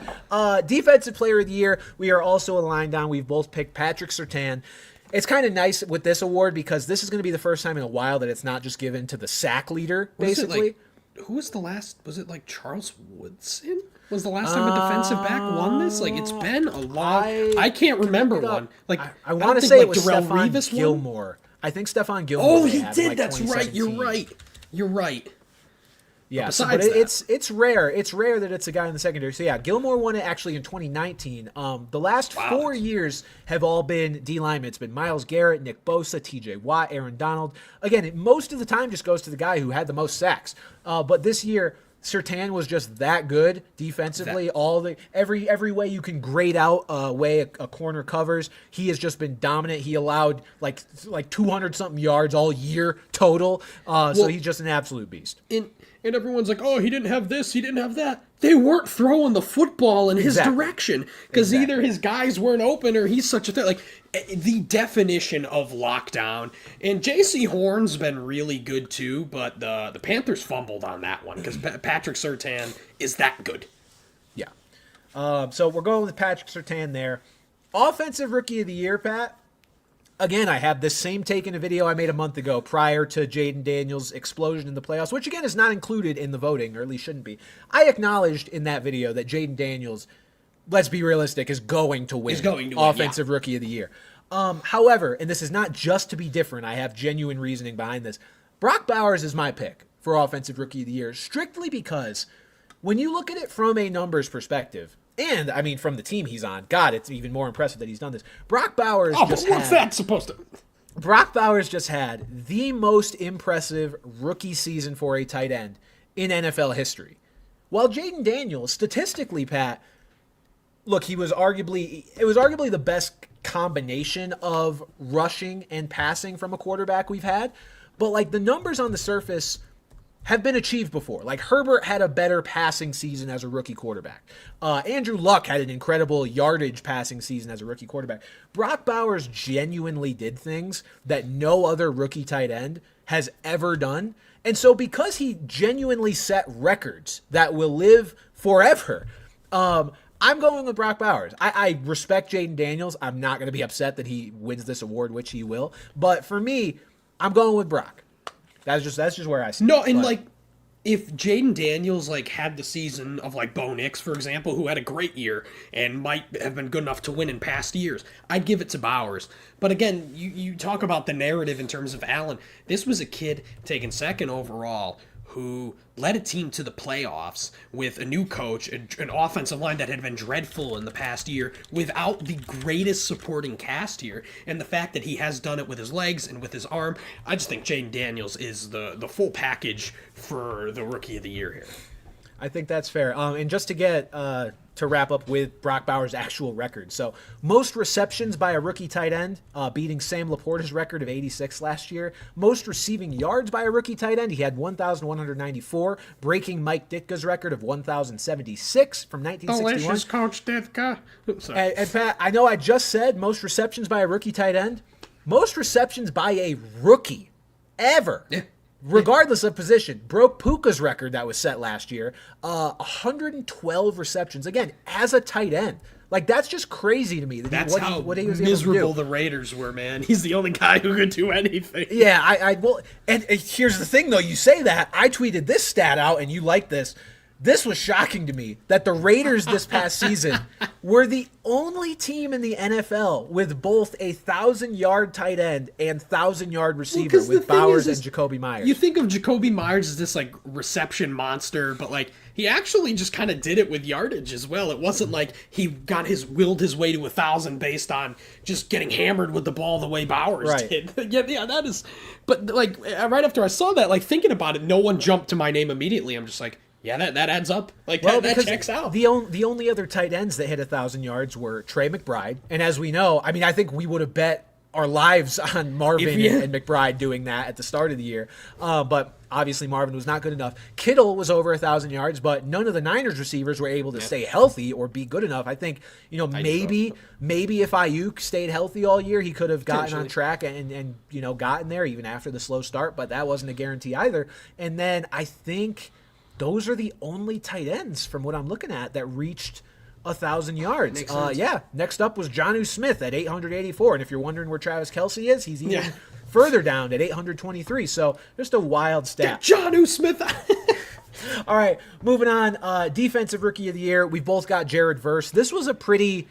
Defensive Player of the Year, we are also aligned on. We've both picked Patrick Surtain. It's kind of nice with this award because this is going to be the first time in a while that it's not just given to the sack leader, basically. Who was the last? Was it like Charles Woodson? Was the last time a defensive back won this? Like, it's been a long. I can't remember one. Like, I want to think, say like, it was Darrell Stephon Revis won? Gilmore. I think Stephon Gilmore. Oh, they he had in, did. like, That's right. You're 2017. right. You're right. Yeah, But so, besides but that- it's rare. It's rare that it's a guy in the secondary. So yeah, Gilmore won it actually in 2019. The last 4 years have all been D linemen. It's been Myles Garrett, Nick Bosa, T.J. Watt, Aaron Donald. Again, it most of the time just goes to the guy who had the most sacks. But this year, Surtain was just that good defensively. Every way you can grade out a way a corner covers, he has just been dominant. He allowed like 200 something yards all year total. So he's just an absolute beast. And everyone's like, oh, he didn't have this, he didn't have that. They weren't throwing the football in his direction because either his guys weren't open or he's such a thing. Like, the definition of lockdown. And J.C. Horn's been really good too, but the Panthers fumbled on that one because Patrick Surtain is that good. Yeah. So we're going with Patrick Surtain there. Offensive Rookie of the Year, Pat. Again, I have this same take in a video I made a month ago prior to Jaden Daniels' explosion in the playoffs, which again is not included in the voting, or at least shouldn't be. I acknowledged in that video that Jaden Daniels, let's be realistic, is going to win Offensive Rookie of the Year. However, and this is not just to be different, I have genuine reasoning behind this. Brock Bowers is my pick for Offensive Rookie of the Year, strictly because when you look at it from a numbers perspective, and, I mean, from the team he's on, God, it's even more impressive that he's done this. Brock Bowers That supposed to? Brock Bowers just had the most impressive rookie season for a tight end in NFL history. While Jaden Daniels, statistically, Pat, look, it was arguably the best combination of rushing and passing from a quarterback we've had. But, like, the numbers on the surface have been achieved before. Like, Herbert had a better passing season as a rookie quarterback. Andrew Luck had an incredible yardage passing season as a rookie quarterback. Brock Bowers genuinely did things that no other rookie tight end has ever done. And so because he genuinely set records that will live forever, I'm going with Brock Bowers. I respect Jaden Daniels. I'm not going to be upset that he wins this award, which he will. But for me, I'm going with Brock. That's just where I see. No, and like, if Jaden Daniels like had the season of like Bo Nix, for example, who had a great year and might have been good enough to win in past years, I'd give it to Bowers. But again, you talk about the narrative in terms of Allen. This was a kid taken second overall who led a team to the playoffs with a new coach, an offensive line that had been dreadful in the past year, without the greatest supporting cast here. And the fact that he has done it with his legs and with his arm, I just think Jaden Daniels is the full package for the Rookie of the Year here. I think that's fair. And just to get to wrap up with Brock Bowers' actual record. So most receptions by a rookie tight end, beating Sam Laporta's record of 86 last year. Most receiving yards by a rookie tight end. He had 1,194, breaking Mike Ditka's record of 1,076 from 1961. Delicious, Coach Ditka. And Pat, I know I just said most receptions by a rookie tight end. Most receptions by a rookie ever. Yeah. Regardless of position, broke Puka's record that was set last year. 112 receptions, again, as a tight end. Like, that's just crazy to me. That's how what he was miserable able to do. the Raiders were, man. He's the only guy who could do anything. Yeah, well, and here's the thing, though. You say that. I tweeted this stat out, and you like this. This was shocking to me that the Raiders this past season were the only team in the NFL with both a 1,000-yard tight end and 1,000-yard receiver with Bowers and Jacoby Myers. You think of Jacoby Myers as this like reception monster, but like he actually just kind of did it with yardage as well. It wasn't like he willed his way to 1,000 based on just getting hammered with the ball the way Bowers did. yeah, that is. But like right after I saw that, like thinking about it, no one jumped to my name immediately. I'm just like, yeah, that adds up. Like, well, that checks out. The only other tight ends that hit 1,000 yards were Trey McBride. And as we know, I mean, I think we would have bet our lives on Marvin Yeah. and McBride doing that at the start of the year. But obviously Marvin was not good enough. Kittle was over 1,000 yards, but none of the Niners receivers were able to stay healthy or be good enough. I think, maybe if Ayuk stayed healthy all year, he could have gotten on track and gotten there even after the slow start, but that wasn't a guarantee either. And then I think those are the only tight ends from what I'm looking at that reached 1,000 yards. Makes sense. Next up was Jonnu Smith at 884. And if you're wondering where Travis Kelce is, he's even further down at 823. So just a wild stat. Jonnu Smith. All right, moving on. Defensive Rookie of the Year. We've both got Jared Verse. This was a pretty,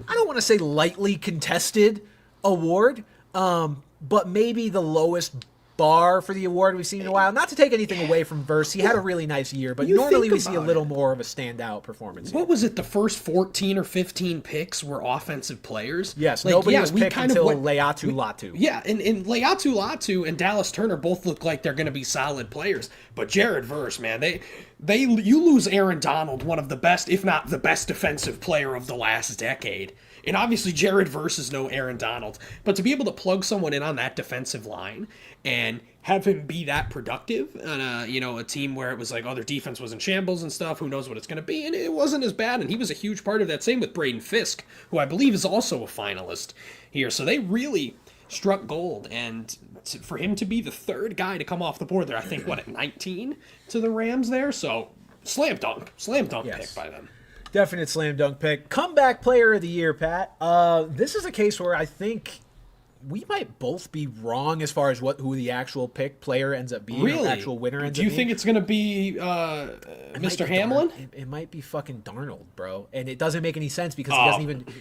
I don't want to say lightly contested award, but maybe the lowest bar for the award we've seen in a while. Not to take anything away from Verse. He had a really nice year, but normally we see a little more of a standout performance. What was it? The first 14 or 15 picks were offensive players? Yes, nobody was picked until Leatu Latu. Yeah, and Leatu Latu and Dallas Turner both look like they're going to be solid players. But Jared Verse, man, you lose Aaron Donald, one of the best, if not the best defensive player of the last decade. And obviously Jared Verse is no Aaron Donald. But to be able to plug someone in on that defensive line and have him be that productive on a team where it was like, their defense was in shambles and stuff, who knows what it's going to be, and it wasn't as bad, and he was a huge part of that. Same with Braden Fisk, who I believe is also a finalist here. So they really struck gold, and for him to be the third guy to come off the board there, I think, at 19 to the Rams there? So slam dunk pick by them. Definite slam dunk pick. Comeback player of the year, Pat. This is a case where I think we might both be wrong as far as who the actual player ends up being. Really? The actual winner ends up being. Do being. you think it's going to be Mr. Hamlin? It might be fucking Darnold, bro. And it doesn't make any sense because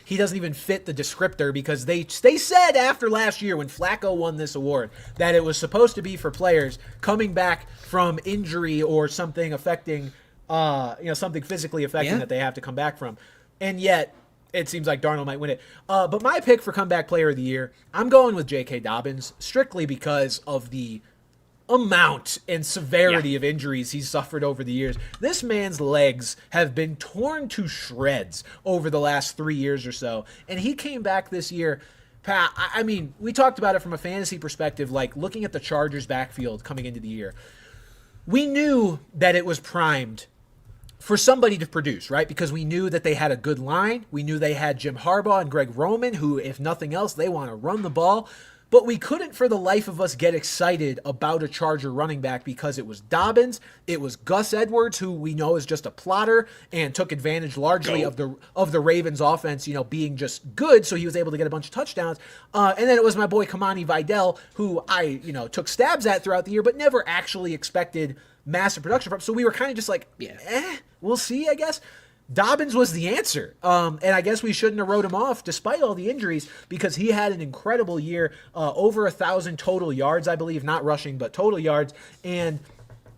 he doesn't even fit the descriptor, because they said after last year when Flacco won this award that it was supposed to be for players coming back from injury or something affecting something physically affecting that they have to come back from. And yet it seems like Darnold might win it. But my pick for comeback player of the year, I'm going with J.K. Dobbins, strictly because of the amount and severity of injuries he's suffered over the years. This man's legs have been torn to shreds over the last 3 years or so. And he came back this year. Pat, I mean, we talked about it from a fantasy perspective, like looking at the Chargers backfield coming into the year. We knew that it was primed for somebody to produce, right? Because we knew that they had a good line. We knew they had Jim Harbaugh and Greg Roman, who, if nothing else, they want to run the ball. But we couldn't for the life of us get excited about a Charger running back because it was Dobbins, it was Gus Edwards, who we know is just a plotter and took advantage largely of the Ravens offense, being just good, so he was able to get a bunch of touchdowns. And then it was my boy Kamani Vidal, who I, took stabs at throughout the year, but never actually expected massive production from. So we were kind of just like, we'll see, I guess. Dobbins was the answer. And I guess we shouldn't have wrote him off despite all the injuries, because he had an incredible year, over 1,000 total yards, I believe, not rushing, but total yards. And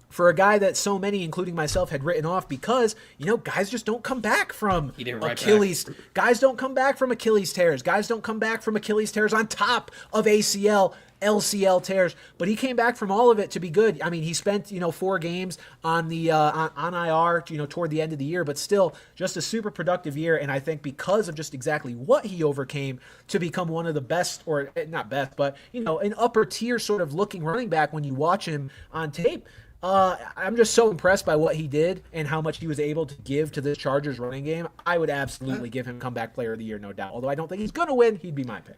for a guy that so many, including myself, had written off because, guys just don't come back from Achilles. Guys don't come back from Achilles tears. Guys don't come back from Achilles tears on top of ACL, LCL tears, but he came back from all of it to be good. I mean, he spent 4 games on the on IR, toward the end of the year, but still just a super productive year. And I think because of just exactly what he overcame to become one of the best, or not best, but an upper tier sort of looking running back when you watch him on tape. I'm just so impressed by what he did and how much he was able to give to this Chargers running game. I would absolutely give him comeback player of the year, no doubt. Although I don't think he's going to win, he'd be my pick.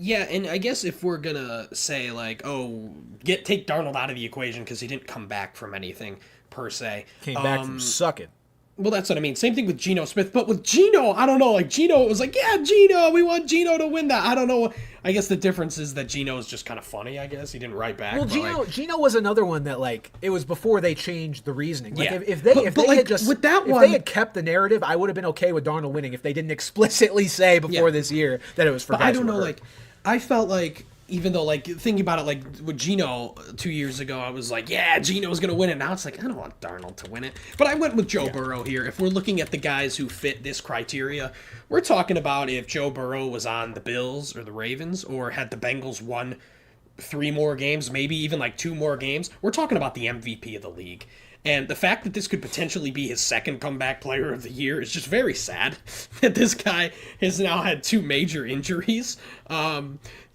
Yeah, and I guess if we're gonna say like, take Darnold out of the equation because he didn't come back from anything per se. Came back from sucking. Well, that's what I mean. Same thing with Geno Smith, but with Geno, I don't know. Like Geno, it was like, Geno, we want Geno to win that. I don't know. I guess the difference is that Geno is just kind of funny. I guess he didn't write back. Well, Geno was another one that it was before they changed the reasoning. Like if they had kept the narrative, I would have been okay with Darnold winning if they didn't explicitly say before this year that it was for guys. I don't know. I felt like, even though, thinking about it, with Geno 2 years ago, I was like, Geno's going to win it. Now it's like, I don't want Darnold to win it. But I went with Joe Burrow here. If we're looking at the guys who fit this criteria, we're talking about if Joe Burrow was on the Bills or the Ravens, or had the Bengals won 3 more games, maybe even 2 more games, we're talking about the MVP of the league. And the fact that this could potentially be his second comeback player of the year is just very sad that this guy has now had 2 major injuries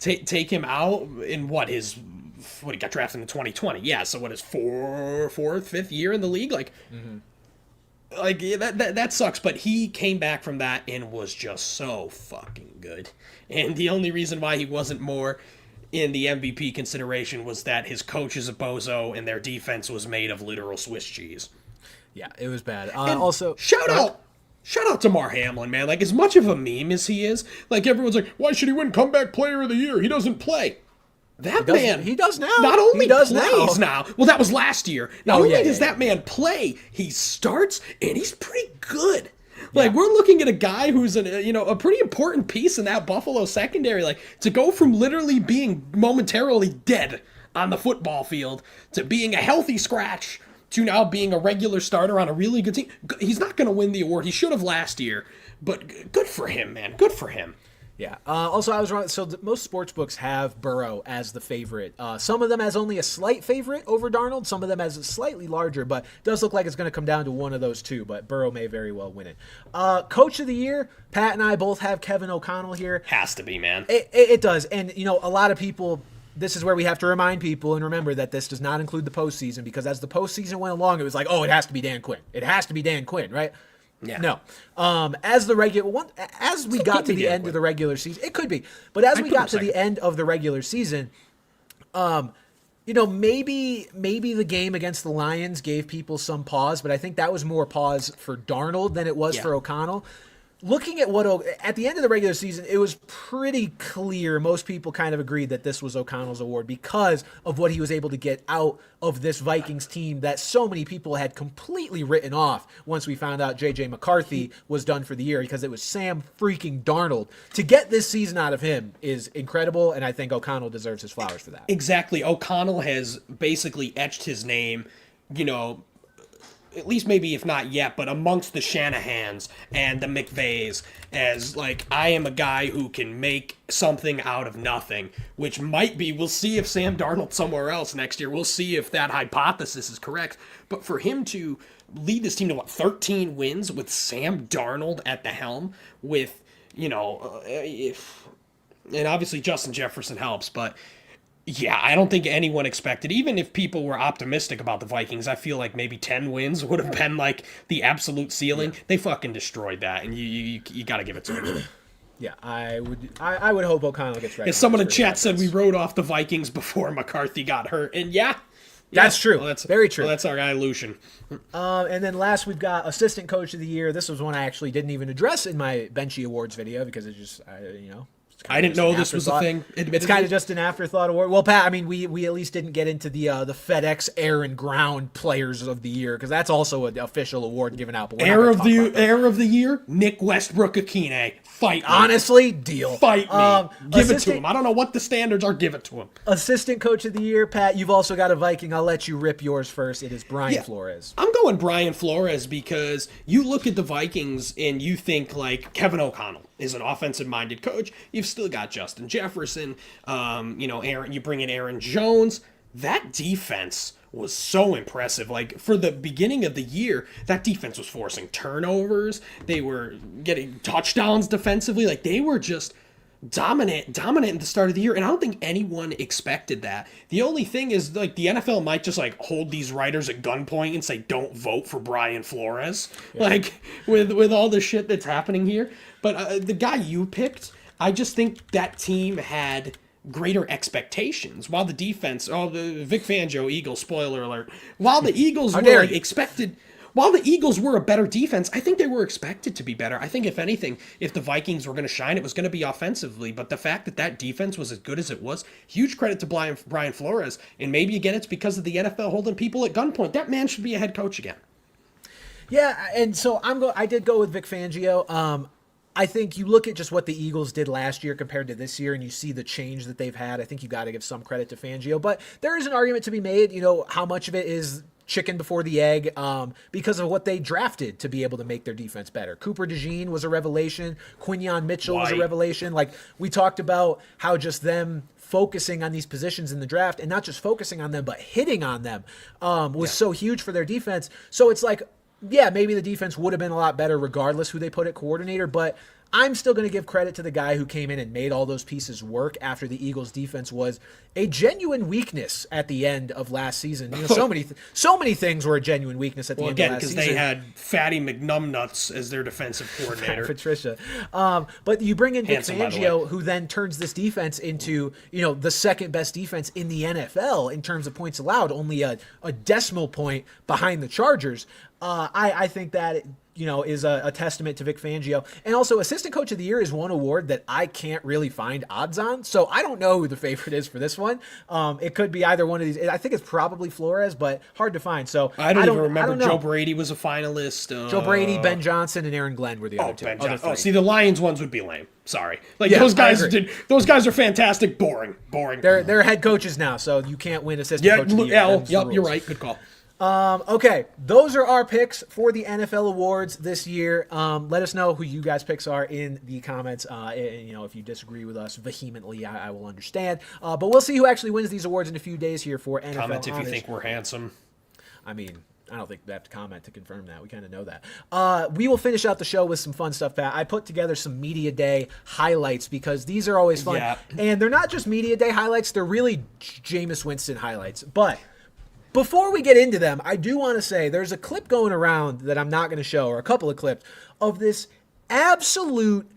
take him out in he got drafted in 2020. Yeah, so what is fourth, fifth year in the league? Like, yeah, that sucks. But he came back from that and was just so fucking good. And the only reason why he wasn't more in the MVP consideration was that his coach is a bozo and their defense was made of literal Swiss cheese. Yeah, it was bad. Also, shout out to Mar Hamlin, man. Like, as much of a meme as he is, like, everyone's like, why should he win comeback player of the year? He doesn't play. He does now. Not only plays now. Well, that was last year. Not only does that man play, he starts and he's pretty good. Like, we're looking at a guy who's a pretty important piece in that Buffalo secondary. Like, to go from literally being momentarily dead on the football field to being a healthy scratch to now being a regular starter on a really good team. He's not going to win the award. He should have last year, but good for him, man. Good for him. Yeah. Also, I was wrong. So most sports books have Burrow as the favorite. Some of them as only a slight favorite over Darnold. Some of them as a slightly larger, but it does look like it's going to come down to one of those two. But Burrow may very well win it. Coach of the year, Pat and I both have Kevin O'Connell here. Has to be, man. It does. And, a lot of people, this is where we have to remind people and remember that this does not include the postseason, because as the postseason went along, it was like, oh, it has to be Dan Quinn. It has to be Dan Quinn, right? Yeah. No. As we got to the end of the regular season, it could be. But as we got to the end of the regular season, maybe the game against the Lions gave people some pause, but I think that was more pause for Darnold than it was for O'Connell. Looking at at the end of the regular season, it was pretty clear. Most people kind of agreed that this was O'Connell's award because of what he was able to get out of this Vikings team that so many people had completely written off once we found out J.J. McCarthy was done for the year, because it was Sam freaking Darnold. To get this season out of him is incredible, and I think O'Connell deserves his flowers for that. Exactly. O'Connell has basically etched his name, at least maybe if not yet, but amongst the Shanahans and the McVays, as like, I am a guy who can make something out of nothing, which might be, we'll see if Sam Darnold's somewhere else next year. We'll see if that hypothesis is correct. But for him to lead this team to 13 wins with Sam Darnold at the helm with, and obviously Justin Jefferson helps, but yeah, I don't think anyone expected, even if people were optimistic about the Vikings, I feel like maybe 10 wins would have been like the absolute ceiling. Yeah. They fucking destroyed that, and you got to give it to them. Yeah, I would hope O'Connell gets right. As someone in chat said, we wrote off the Vikings before McCarthy got hurt, and that's true. Well, that's very true. Well, that's our guy Lucian. And then last, we've got Assistant Coach of the Year. This was one I actually didn't even address in my Benchy Awards video because it just, I didn't know this was a thing. It's kind of just an afterthought award. Well, Pat, I mean, we at least didn't get into the FedEx Air and Ground Players of the Year, because that's also an official award given out. But Air of the Year, Nick Westbrook-Akine. Fight me. Honestly, deal. Fight me. Give it to him. I don't know what the standards are. Give it to him. Assistant Coach of the Year, Pat, you've also got a Viking. I'll let you rip yours first. It is Brian Flores. I'm going Brian Flores because you look at the Vikings and you think like Kevin O'Connell is an offensive-minded coach. You've still got Justin Jefferson. Aaron. You bring in Aaron Jones. That defense was so impressive. Like, for the beginning of the year, that defense was forcing turnovers. They were getting touchdowns defensively. Like, they were just dominant at the start of the year, and I don't think anyone expected that. The only thing is, like, the NFL might just, like, hold these writers at gunpoint and say, don't vote for Brian Flores. Yeah. Like, with all the shit that's happening here. But the guy you picked, I just think that team had greater expectations, while the defense, the Vic Fangio Eagles, spoiler alert, while the Eagles while the Eagles were a better defense, I think they were expected to be better. I think, if anything, if the Vikings were going to shine, it was going to be offensively. But the fact that defense was as good as it was, huge credit to Brian Flores. And maybe, again, it's because of the NFL holding people at gunpoint. That man should be a head coach again. Yeah, and so I did go with Vic Fangio. I think you look at just what the Eagles did last year compared to this year, and you see the change that they've had. I think you got to give some credit to Fangio, but there is an argument to be made. How much of it is chicken before the egg because of what they drafted to be able to make their defense better. Cooper DeJean was a revelation. Quinyon Mitchell was a revelation. Like, we talked about how just them focusing on these positions in the draft, and not just focusing on them, but hitting on them was so huge for their defense. So it's like, yeah, maybe the defense would have been a lot better regardless who they put at coordinator, but I'm still going to give credit to the guy who came in and made all those pieces work after the Eagles' defense was a genuine weakness at the end of last season. You know, so many things were a genuine weakness at the end of last season. Because they had Fatty McNumbnuts as their defensive coordinator. Patricia. But you bring in Vic Fangio, who then turns this defense into, you know, the second best defense in the NFL in terms of points allowed, only a decimal point behind the Chargers. I think that, you know, is a testament to Vic Fangio. And also, Assistant Coach of the Year is one award that I can't really find odds on. So I don't know who the favorite is for this one. It could be either one of these. I think it's probably Flores, but hard to find. So I don't even remember. Joe Brady was a finalist. Joe Brady, Ben Johnson, and Aaron Glenn were the other two. See, the Lions ones would be lame. Sorry. Like, those guys those guys are fantastic. Boring. They're head coaches now, so you can't win Assistant Coach of the Year. Yep, you're right. Good call. Okay, those are our picks for the NFL awards this year. Let us know who you guys' picks are in the comments. You know, if you disagree with us vehemently, I will understand. But we'll see who actually wins these awards in a few days here for NFL Comment if Honors. you think we're handsome. I mean, I don't think they have to comment to confirm that. We kind of know that. We will finish out the show with some fun stuff, Pat. I put together some Media Day highlights because these are always fun. Yeah. And they're not just Media Day highlights. They're really Jameis Winston highlights. But before we get into them, I do want to say there's a clip going around that I'm not going to show, or a couple of clips, of this absolute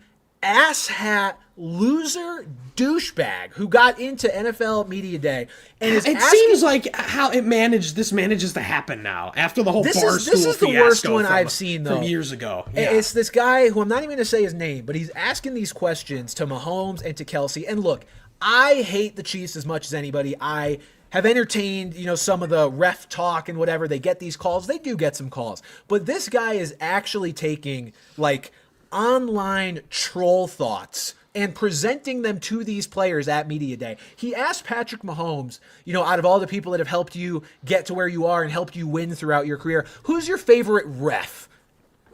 asshat loser douchebag who got into NFL Media Day and is seems like how this manages to happen now after the whole Barstool this is the worst one I've seen though from years ago. Yeah. It's this guy who I'm not even going to say his name, but he's asking these questions to Mahomes and to Kelsey. And look, I hate the Chiefs as much as anybody. I have entertained, you know, some of the ref talk and whatever. They get these calls. They do get some calls. But this guy is actually taking, like, online troll thoughts and presenting them to these players at Media Day. He asked Patrick Mahomes, you know, out of all the people that have helped you get to where you are and helped you win throughout your career, who's your favorite ref?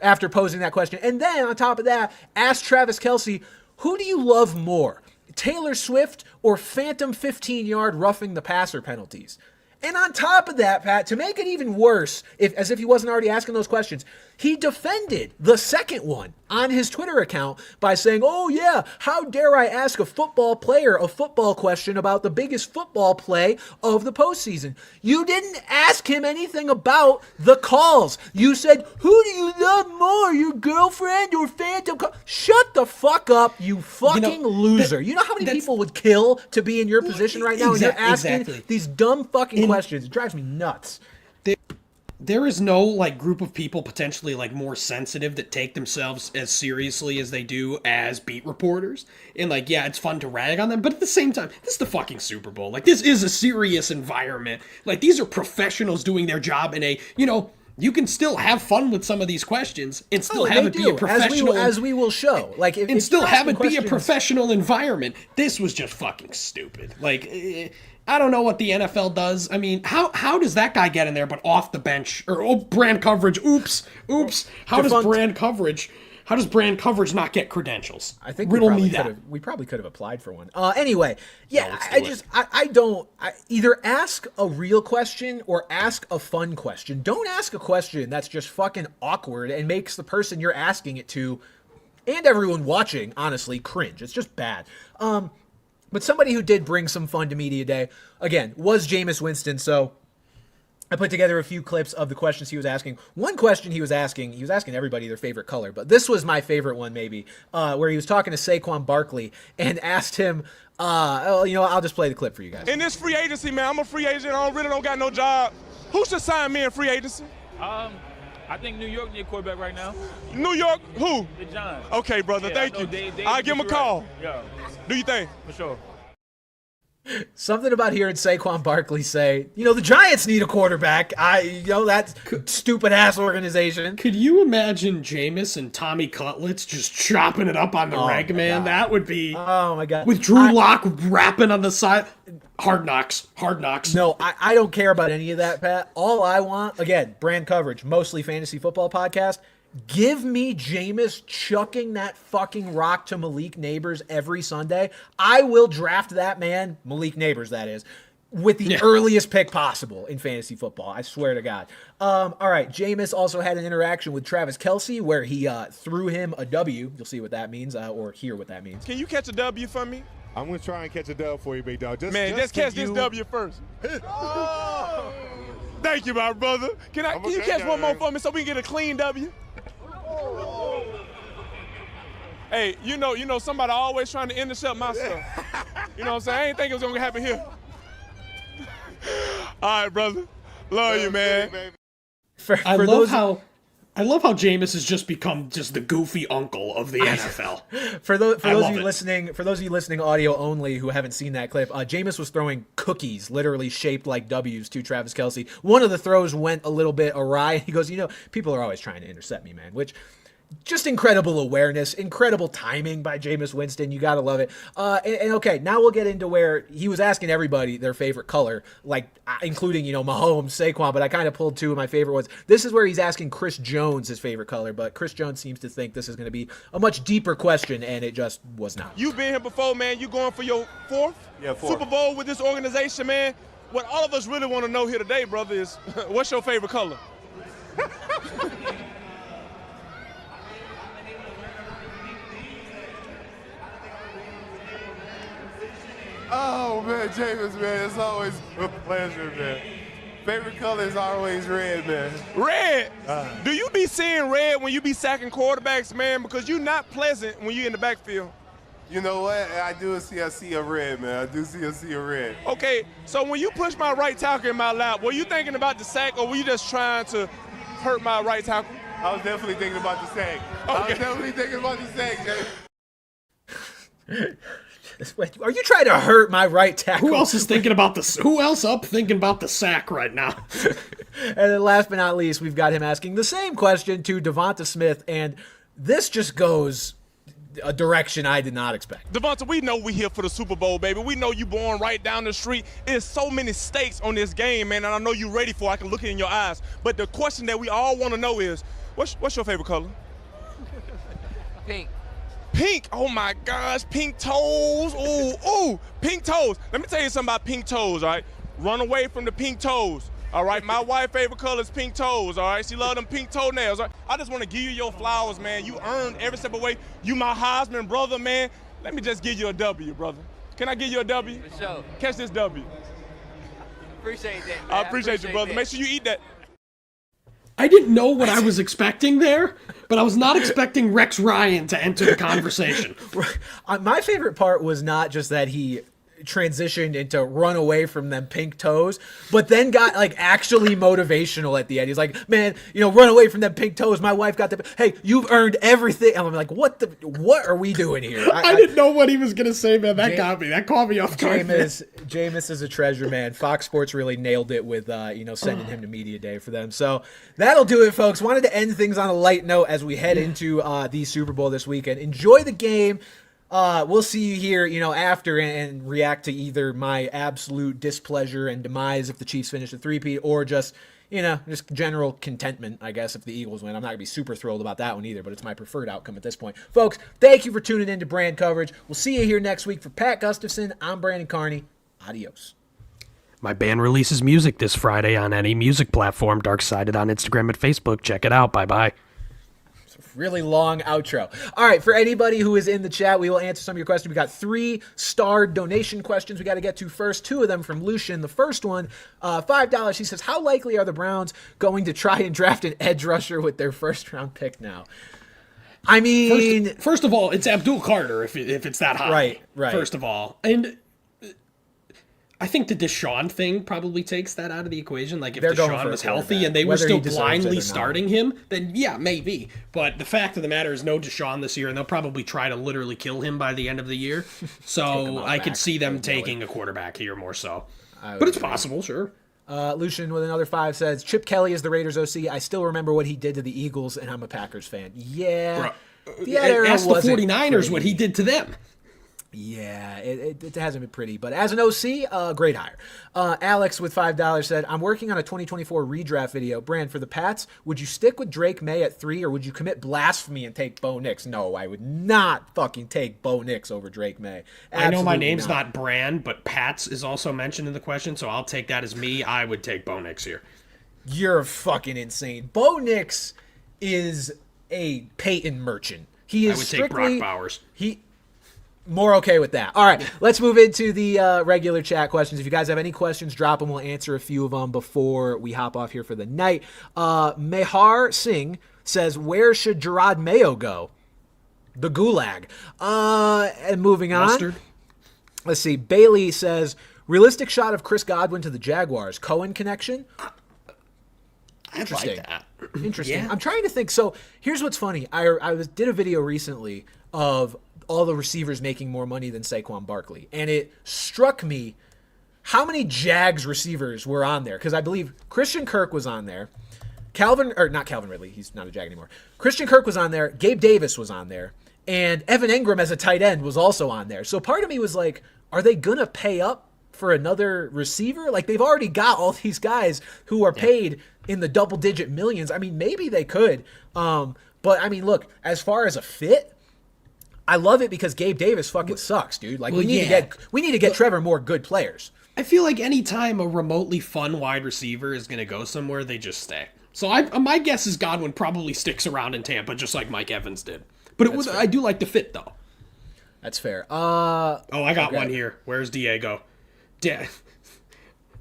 After posing that question. And then, on top of that, asked Travis Kelsey, who do you love more? Taylor Swift or phantom 15-yard roughing the passer penalties? And on top of that, Pat, to make it even worse, as if he wasn't already asking those questions, he defended the second one on his Twitter account by saying, oh yeah, how dare I ask a football player a football question about the biggest football play of the postseason? You didn't ask him anything about the calls. You said, who do you love more, your girlfriend or phantom? Shut the fuck up, you fucking loser. You know how many people would kill to be in your position right now? And you're asking these dumb fucking questions. It drives me nuts. There is no, like, group of people potentially, like, more sensitive that take themselves as seriously as they do as beat reporters. And, like, yeah, it's fun to rag on them, but at the same time, this is the fucking Super Bowl. Like, this is a serious environment. Like, these are professionals doing their job in a, you know, you can still have fun with some of these questions and still have it be a professional, as we will show. Like, and still have it be a professional environment. This was just fucking stupid. Like, I don't know what the NFL does. I mean, how does that guy get in there but off the bench or Bran coverage? Oops. How does Bran coverage not get credentials? I think riddle me that. We probably could have applied for one. Anyway, yeah, I don't either ask a real question or ask a fun question. Don't ask a question that's just fucking awkward and makes the person you're asking it to and everyone watching, honestly, cringe. It's just bad. But somebody who did bring some fun to Media Day, again, was Jameis Winston. So I put together a few clips of the questions he was asking. One question he was asking everybody their favorite color, but this was my favorite one maybe, where he was talking to Saquon Barkley and asked him, I'll just play the clip for you guys. In this free agency, man, I'm a free agent. I really don't got no job. Who should sign me in free agency? I think New York need a quarterback right now. New York, who? The Giants. Okay, brother, thank you. I'll give him a call. Yeah. Do you think? For sure. Something about hearing Saquon Barkley say, the Giants need a quarterback. That stupid ass organization. Could you imagine Jameis and Tommy Cutlets just chopping it up on the reg, man? God. That would be. Oh my God. With Drew Lock rapping on the side. Hard knocks. No, I don't care about any of that, Pat. All I want, again, brand coverage, mostly fantasy football podcast. Give me Jameis chucking that fucking rock to Malik Neighbors every Sunday. I will draft that man, Malik Neighbors that is, with the earliest pick possible in fantasy football. I swear to God. All right, Jameis also had an interaction with Travis Kelce where he threw him a W. You'll see what that means or hear what that means. Can you catch a W for me? I'm going to try and catch a dub for you, big dog. Just catch this W first. Thank you, my brother. Can you catch one more for me so we can get a clean W? Hey, somebody always trying to intercept my stuff. You know what I'm saying? I ain't think it was going to happen here. All right, brother. Love you, man. I love how Jameis has just become just the goofy uncle of the NFL. For those of you listening audio only who haven't seen that clip, Jameis was throwing cookies literally shaped like W's to Travis Kelce. One of the throws went a little bit awry. He goes, people are always trying to intercept me, man, which just incredible awareness, incredible timing by Jameis Winston. You got to love it. And okay, now we'll get into where he was asking everybody their favorite color, like including, Mahomes, Saquon, but I kind of pulled two of my favorite ones. This is where he's asking Chris Jones his favorite color, but Chris Jones seems to think this is going to be a much deeper question, and it just was not. You've been here before, man. You going for your fourth Super Bowl with this organization, man. What all of us really want to know here today, brother, is what's your favorite color? Oh, man, Jameis, man, it's always a pleasure, man. Favorite color is always red, man. Red? Do you be seeing red when you be sacking quarterbacks, man? Because you're not pleasant when you're in the backfield. You know what? I do see a sea of red, man. I do see a sea of red. Okay, so when you push my right tackle in my lap, were you thinking about the sack or were you just trying to hurt my right tackle? I was definitely thinking about the sack. Okay. I was definitely thinking about the sack, Jameis. Are you trying to hurt my right tackle? Who else is thinking about this? Who else up thinking about the sack right now? And then last but not least, we've got him asking the same question to Devonta Smith, and this just goes a direction I did not expect. Devonta, we know we here for the Super Bowl, baby. We know you born right down the street. There's so many stakes on this game, man, and I know you're ready for it. I can look it in your eyes. But the question that we all want to know is, what's your favorite color? Pink. Pink, oh my gosh, pink toes, ooh, pink toes. Let me tell you something about pink toes, all right? Run away from the pink toes, all right? My wife's favorite color is pink toes, all right? She love them pink toenails, all right? I just want to give you your flowers, man. You earned every step of the way. You my husband, brother, man. Let me just give you a W, brother. Can I give you a W? For sure. Catch this W. Appreciate that, man. I appreciate you, brother. that. Make sure you eat that. I didn't know what I was expecting there, but I was not expecting Rex Ryan to enter the conversation. My favorite part was not just that he transitioned into run away from them pink toes, but then got like actually motivational at the end. He's like, man, run away from them pink toes. My wife got the, hey, you've earned everything. And I'm like, what are we doing here? I didn't know what he was going to say, man. That caught me off guard. Jameis is a treasure, man. Fox Sports really nailed it with, sending him to media day for them. So that'll do it, folks. Wanted to end things on a light note as we head into the Super Bowl this weekend. Enjoy the game. We'll see you here, after and react to either my absolute displeasure and demise if the Chiefs finish the three-peat or just general contentment, I guess, if the Eagles win. I'm not going to be super thrilled about that one either, but it's my preferred outcome at this point. Folks, thank you for tuning in to Brand Coverage. We'll see you here next week. For Pat Gustafson, I'm Brandon Carney. Adios. My band releases music this Friday on any music platform. Darksided on Instagram and Facebook. Check it out. Bye-bye. Really long outro. All right, for anybody who is in the chat, we will answer some of your questions. We got 3 starred donation questions we got to get to first. 2 of them from Lucian. The first one, $5. He says, how likely are the Browns going to try and draft an edge rusher with their first-round pick now? I mean... First of all, it's Abdul Carter if it's that high. Right. First of all. And I think the Deshaun thing probably takes that out of the equation. Like, if They're going Deshaun for a was healthy quarterback, and they were whether still he deserves it or blindly not. starting him, then yeah, maybe. But the fact of the matter is no Deshaun this year, and they'll probably try to literally kill him by the end of the year. So I could see them taking a quarterback here more so. But it's possible, sure. Lucian with another 5 says, Chip Kelly is the Raiders OC. I still remember what he did to the Eagles, and I'm a Packers fan. Yeah. Ask the 49ers what he did to them. Yeah, it hasn't been pretty, but as an OC, great hire. Alex with $5 said, I'm working on a 2024 redraft video. Bran, for the Pats, would you stick with Drake May at 3, or would you commit blasphemy and take Bo Nix? No, I would not fucking take Bo Nix over Drake May. I know my name's not Bran, but Pats is also mentioned in the question, so I'll take that as me. I would take Bo Nix here. You're fucking insane. Bo Nix is a Peyton merchant. He is I would take Brock Bowers. More okay with that. All right, let's move into the regular chat questions. If you guys have any questions, drop them. We'll answer a few of them before we hop off here for the night. Mehar Singh says, where should Gerard Mayo go? The Gulag. And moving on. Mustard. Let's see. Bailey says, realistic shot of Chris Godwin to the Jaguars. Cohen connection? Interesting. Like that. Interesting. Yeah. I'm trying to think. So here's what's funny. I did a video recently of all the receivers making more money than Saquon Barkley. And it struck me how many Jags receivers were on there. Because I believe Christian Kirk was on there. Not Calvin Ridley. He's not a Jag anymore. Christian Kirk was on there. Gabe Davis was on there. And Evan Engram as a tight end was also on there. So part of me was like, are they going to pay up for another receiver? Like, they've already got all these guys who are paid in the double-digit millions. I mean, maybe they could. But, I mean, look, as far as a fit, I love it because Gabe Davis fucking sucks, dude. Like, we need to get Trevor more good players. I feel like anytime a remotely fun wide receiver is going to go somewhere, they just stay. So my guess is Godwin probably sticks around in Tampa, just like Mike Evans did. But I do like the fit, though. That's fair. I got one here. Where's Diego?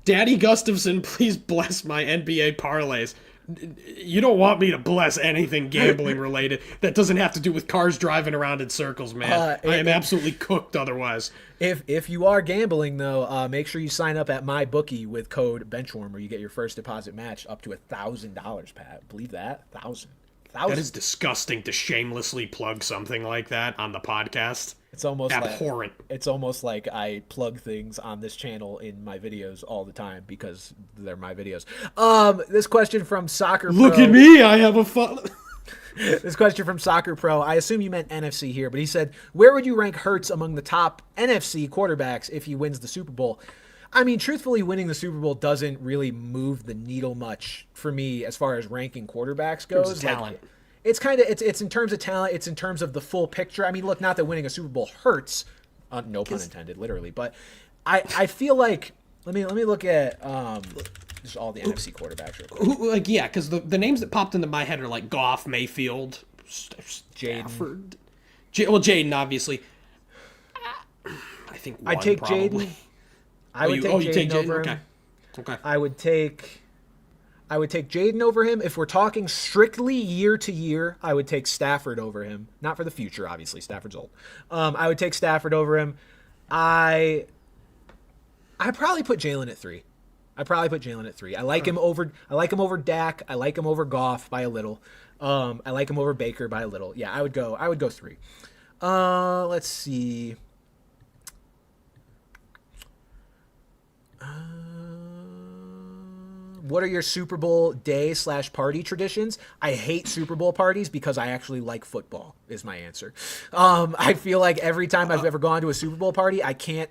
Daddy Gustafson, please bless my NBA parlays. You don't want me to bless anything gambling related that doesn't have to do with cars driving around in circles, man. I am absolutely cooked otherwise. If you are gambling, though, make sure you sign up at MyBookie with code Benchwarmer. You get your first deposit match up to $1,000, Pat. Believe that? $1,000. That is disgusting to shamelessly plug something like that on the podcast. It's almost abhorrent. It's almost like I plug things on this channel in my videos all the time because they're my videos. This question from Soccer Pro. Look at me, I have a fun. This question from Soccer Pro. I assume you meant NFC here, but he said, where would you rank Hurts among the top NFC quarterbacks if he wins the Super Bowl? I mean, truthfully, winning the Super Bowl doesn't really move the needle much for me as far as ranking quarterbacks goes. Talent. It's kind of it's in terms of talent. It's in terms of the full picture. I mean, look, not that winning a Super Bowl hurts, no pun intended, literally. But I feel like let me look at just all the NFC quarterbacks real quick. Because the names that popped into my head are like Goff, Mayfield, Stafford. Jaden, obviously. I think I'd take probably. Jaden. I would take Jaden over him. Okay. I would take Jaden over him. If we're talking strictly year to year, I would take Stafford over him. Not for the future, obviously. Stafford's old. I would take Stafford over him. I probably put Jalen at 3. I like him over Dak. I like him over Goff by a little. I like him over Baker by a little. Yeah, I would go 3. Let's see. What are your Super Bowl day / party traditions? I hate Super Bowl parties because I actually like football is my answer. I feel like every time I've ever gone to a Super Bowl party, I get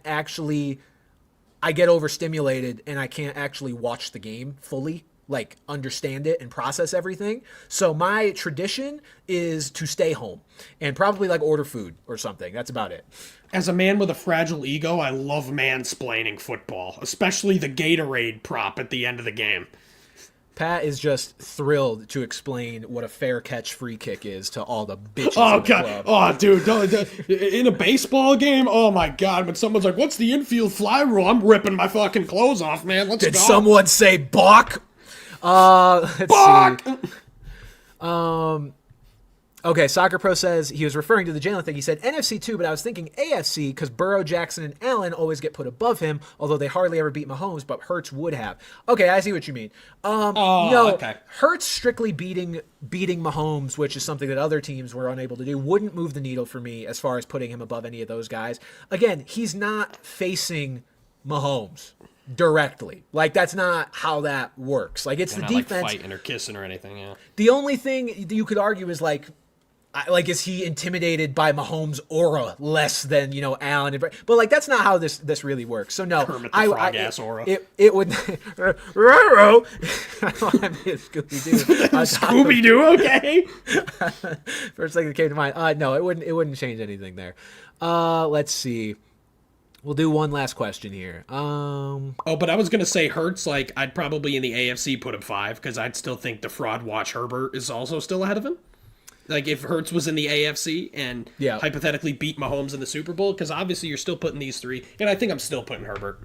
overstimulated and I can't actually watch the game fully, like understand it and process everything. So my tradition is to stay home and probably like order food or something. That's about it. As a man with a fragile ego, I love mansplaining football, especially the Gatorade prop at the end of the game. Pat is just thrilled to explain what a fair catch free kick is to all the bitches in the club. Oh, dude. In a baseball game, oh, my God. When someone's like, what's the infield fly rule? I'm ripping my fucking clothes off, man. Let's go. Did someone say balk? Let's Balk! see. Okay, Soccer Pro says he was referring to the Jalen thing. He said NFC too, but I was thinking AFC because Burrow, Jackson, and Allen always get put above him, although they hardly ever beat Mahomes, but Hurts would have. Okay, I see what you mean. No, okay. Hurts strictly beating Mahomes, which is something that other teams were unable to do, wouldn't move the needle for me as far as putting him above any of those guys. Again, he's not facing Mahomes directly. Like, that's not how that works. Like, it's They're the not, defense. like, fighting or kissing or anything, yeah. The only thing you could argue is like, is he intimidated by Mahomes' aura less than, Allen? But like, that's not how this really works. So no, Kermit the Frog ass aura. It would. Scooby Doo, okay. First thing that came to mind. No, it wouldn't change anything there. Let's see. We'll do one last question here. But I was gonna say Hurts. Like, I'd probably in the AFC put him 5 because I'd still think the fraud watch Herbert is also still ahead of him. Like, if Hurts was in the AFC and hypothetically beat Mahomes in the Super Bowl, because obviously you're still putting these 3, and I think I'm still putting Herbert.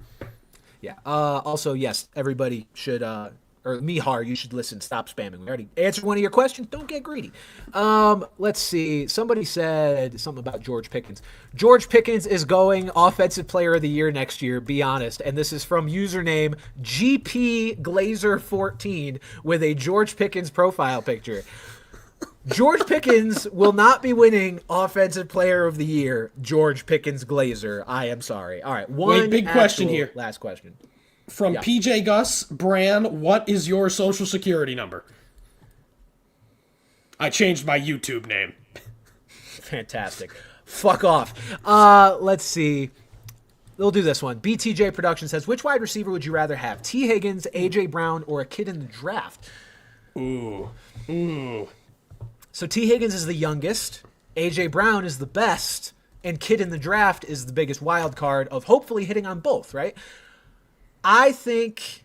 Yeah. Also, yes, everybody should, or Mihar, you should listen. Stop spamming. We already answered one of your questions. Don't get greedy. Let's see. Somebody said something about George Pickens. George Pickens is going Offensive Player of the Year next year, be honest. And this is from username GPGlazer14 with a George Pickens profile picture. George Pickens will not be winning Offensive Player of the Year. George Pickens Glazer. I am sorry. All right. Wait, big question here. Last question. From PJ Gus, Bran, what is your social security number? I changed my YouTube name. Fantastic. Fuck off. Let's see. We'll do this one. BTJ Production says, which wide receiver would you rather have? T. Higgins, A.J. Brown, or a kid in the draft? Ooh. So T. Higgins is the youngest, A.J. Brown is the best, and kid in the draft is the biggest wild card of hopefully hitting on both, right? I think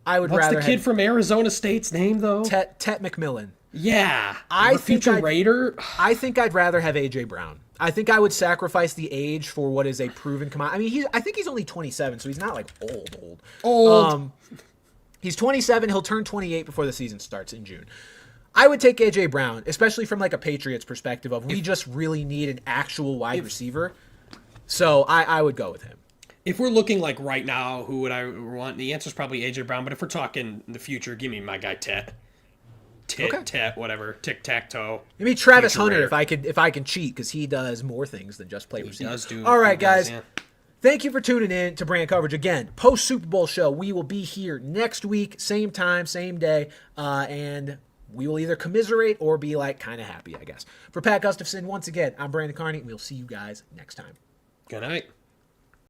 I would rather What's the kid from Arizona State's name, though? Tet McMillan. Yeah. I think future Raider? I think I'd rather have A.J. Brown. I think I would sacrifice the age for what is a proven commodity. I mean, I think he's only 27, so he's not like old. He's 27. He'll turn 28 before the season starts in June. I would take A.J. Brown, especially from like a Patriots perspective of we just really need an actual wide receiver. So I would go with him. If we're looking like right now, who would I want? The answer's probably A.J. Brown, but if we're talking in the future, give me my guy Tet. Tet, whatever. Tic-tac-toe. Give me Travis Hunter if I can cheat, because he does more things than just play receiver. He does do. All right, guys. Yeah. Thank you for tuning in to Bran Coverage. Again, post-Super Bowl show. We will be here next week, same time, same day, and we will either commiserate or be like kind of happy, I guess. For Pat Gustafson, once again, I'm Brandon Carney, and we'll see you guys next time. Good night.